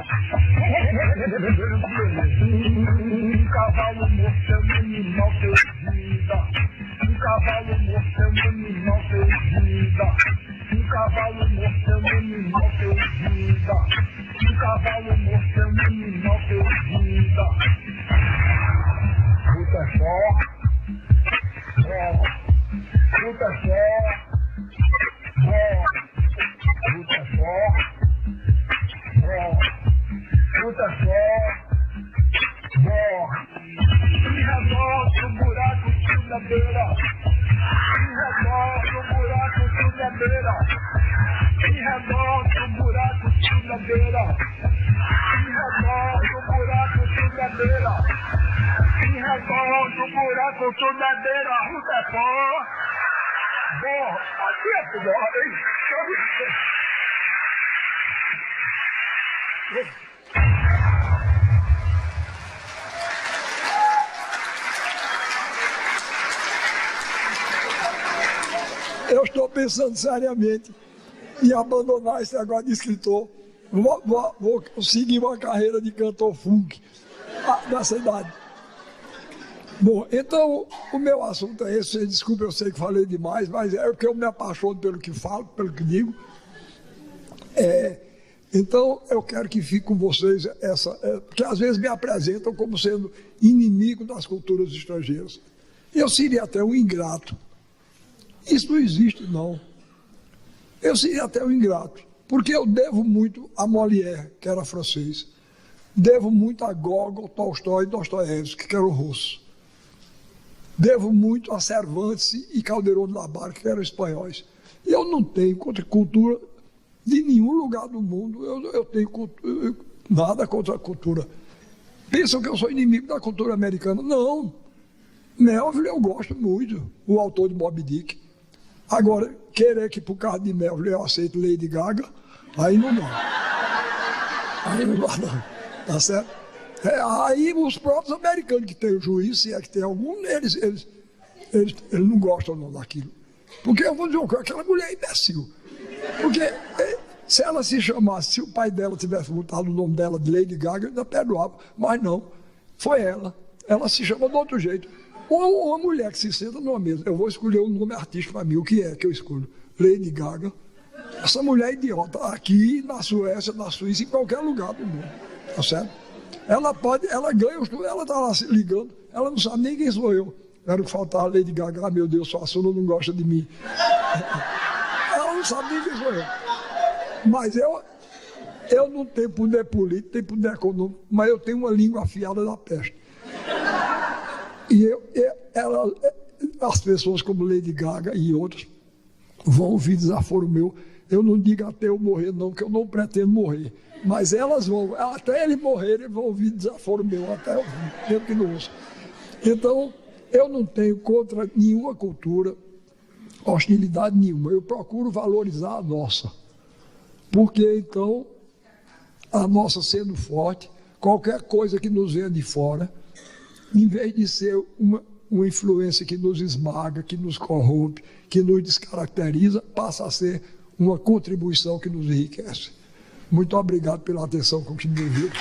Um cavalo morto é um animal sem vida. Um cavalo morto é um animal sem vida. Um cavalo morto é um animal sem vida. Um cavalo morto é um animal sem vida. Rutherford, em redor do buraco tudo na beira. Em redor do buraco tudo na beira. Em redor do buraco tudo na beira. Em redor do buraco tudo na beira. Em redor do buraco tudo na beira. Rutherford. Bom, aqui é tudo, hein? eu estou pensando seriamente em abandonar esse negócio de escritor. Vou seguir uma carreira de cantor funk nessa idade. Bom, então o meu assunto é esse. Desculpe, eu sei que falei demais, mas é porque eu me apaixono pelo que falo, pelo que digo. Então eu quero que fique com vocês porque às vezes me apresentam como sendo inimigo das culturas estrangeiras. Eu seria até um ingrato. Isso não existe, não. Eu seria até um ingrato, porque eu devo muito a Molière, que era francês. Devo muito a Gogol, Tolstói e Dostoiévski, que eram russos. Devo muito a Cervantes e Calderón de la Barca, que eram espanhóis. E eu não tenho contra cultura de nenhum lugar do mundo. Eu tenho nada contra a cultura. Pensam que eu sou inimigo da cultura americana. Não. Melville eu gosto muito, o autor de Moby Dick. Agora, querer que por causa de Melville eu aceite Lady Gaga, aí não dá. Aí não dá, não. Tá certo? Aí os próprios americanos que têm o juízo, se é que tem algum, eles não gostam não daquilo. Porque eu vou dizer uma coisa, aquela mulher é imbecil. Porque se ela se chamasse, se o pai dela tivesse botado o nome dela de Lady Gaga, eu ainda perdoava. Mas não, foi ela. Ela se chama de outro jeito. Ou uma mulher que se senta numa mesa. Eu vou escolher um nome artístico para mim. O que é que eu escolho? Lady Gaga. Essa mulher é idiota. Aqui, na Suécia, na Suíça, em qualquer lugar do mundo. Tá certo? Ela ganha os ela está lá se ligando. Ela não sabe nem quem sou eu. Era o que faltava Lady Gaga. Ah, meu Deus, sua Sona não gosta de mim. Ela não sabe nem quem sou eu. Mas eu não tenho poder político, tenho poder econômico, mas eu tenho uma língua afiada da peste. E as pessoas como Lady Gaga e outros vão ouvir desaforo meu. Eu não digo até eu morrer, não, que eu não pretendo morrer. Mas elas vão, até eles morrerem, vão ouvir desaforo meu, até eu, mesmo que não ouça. Então, eu não tenho contra nenhuma cultura, hostilidade nenhuma. Eu procuro valorizar a nossa. Porque, então, a nossa sendo forte, qualquer coisa que nos venha de fora, em vez de ser uma influência que nos esmaga, que nos corrompe, que nos descaracteriza, passa a ser uma contribuição que nos enriquece. Muito obrigado pela atenção com que me ouviram.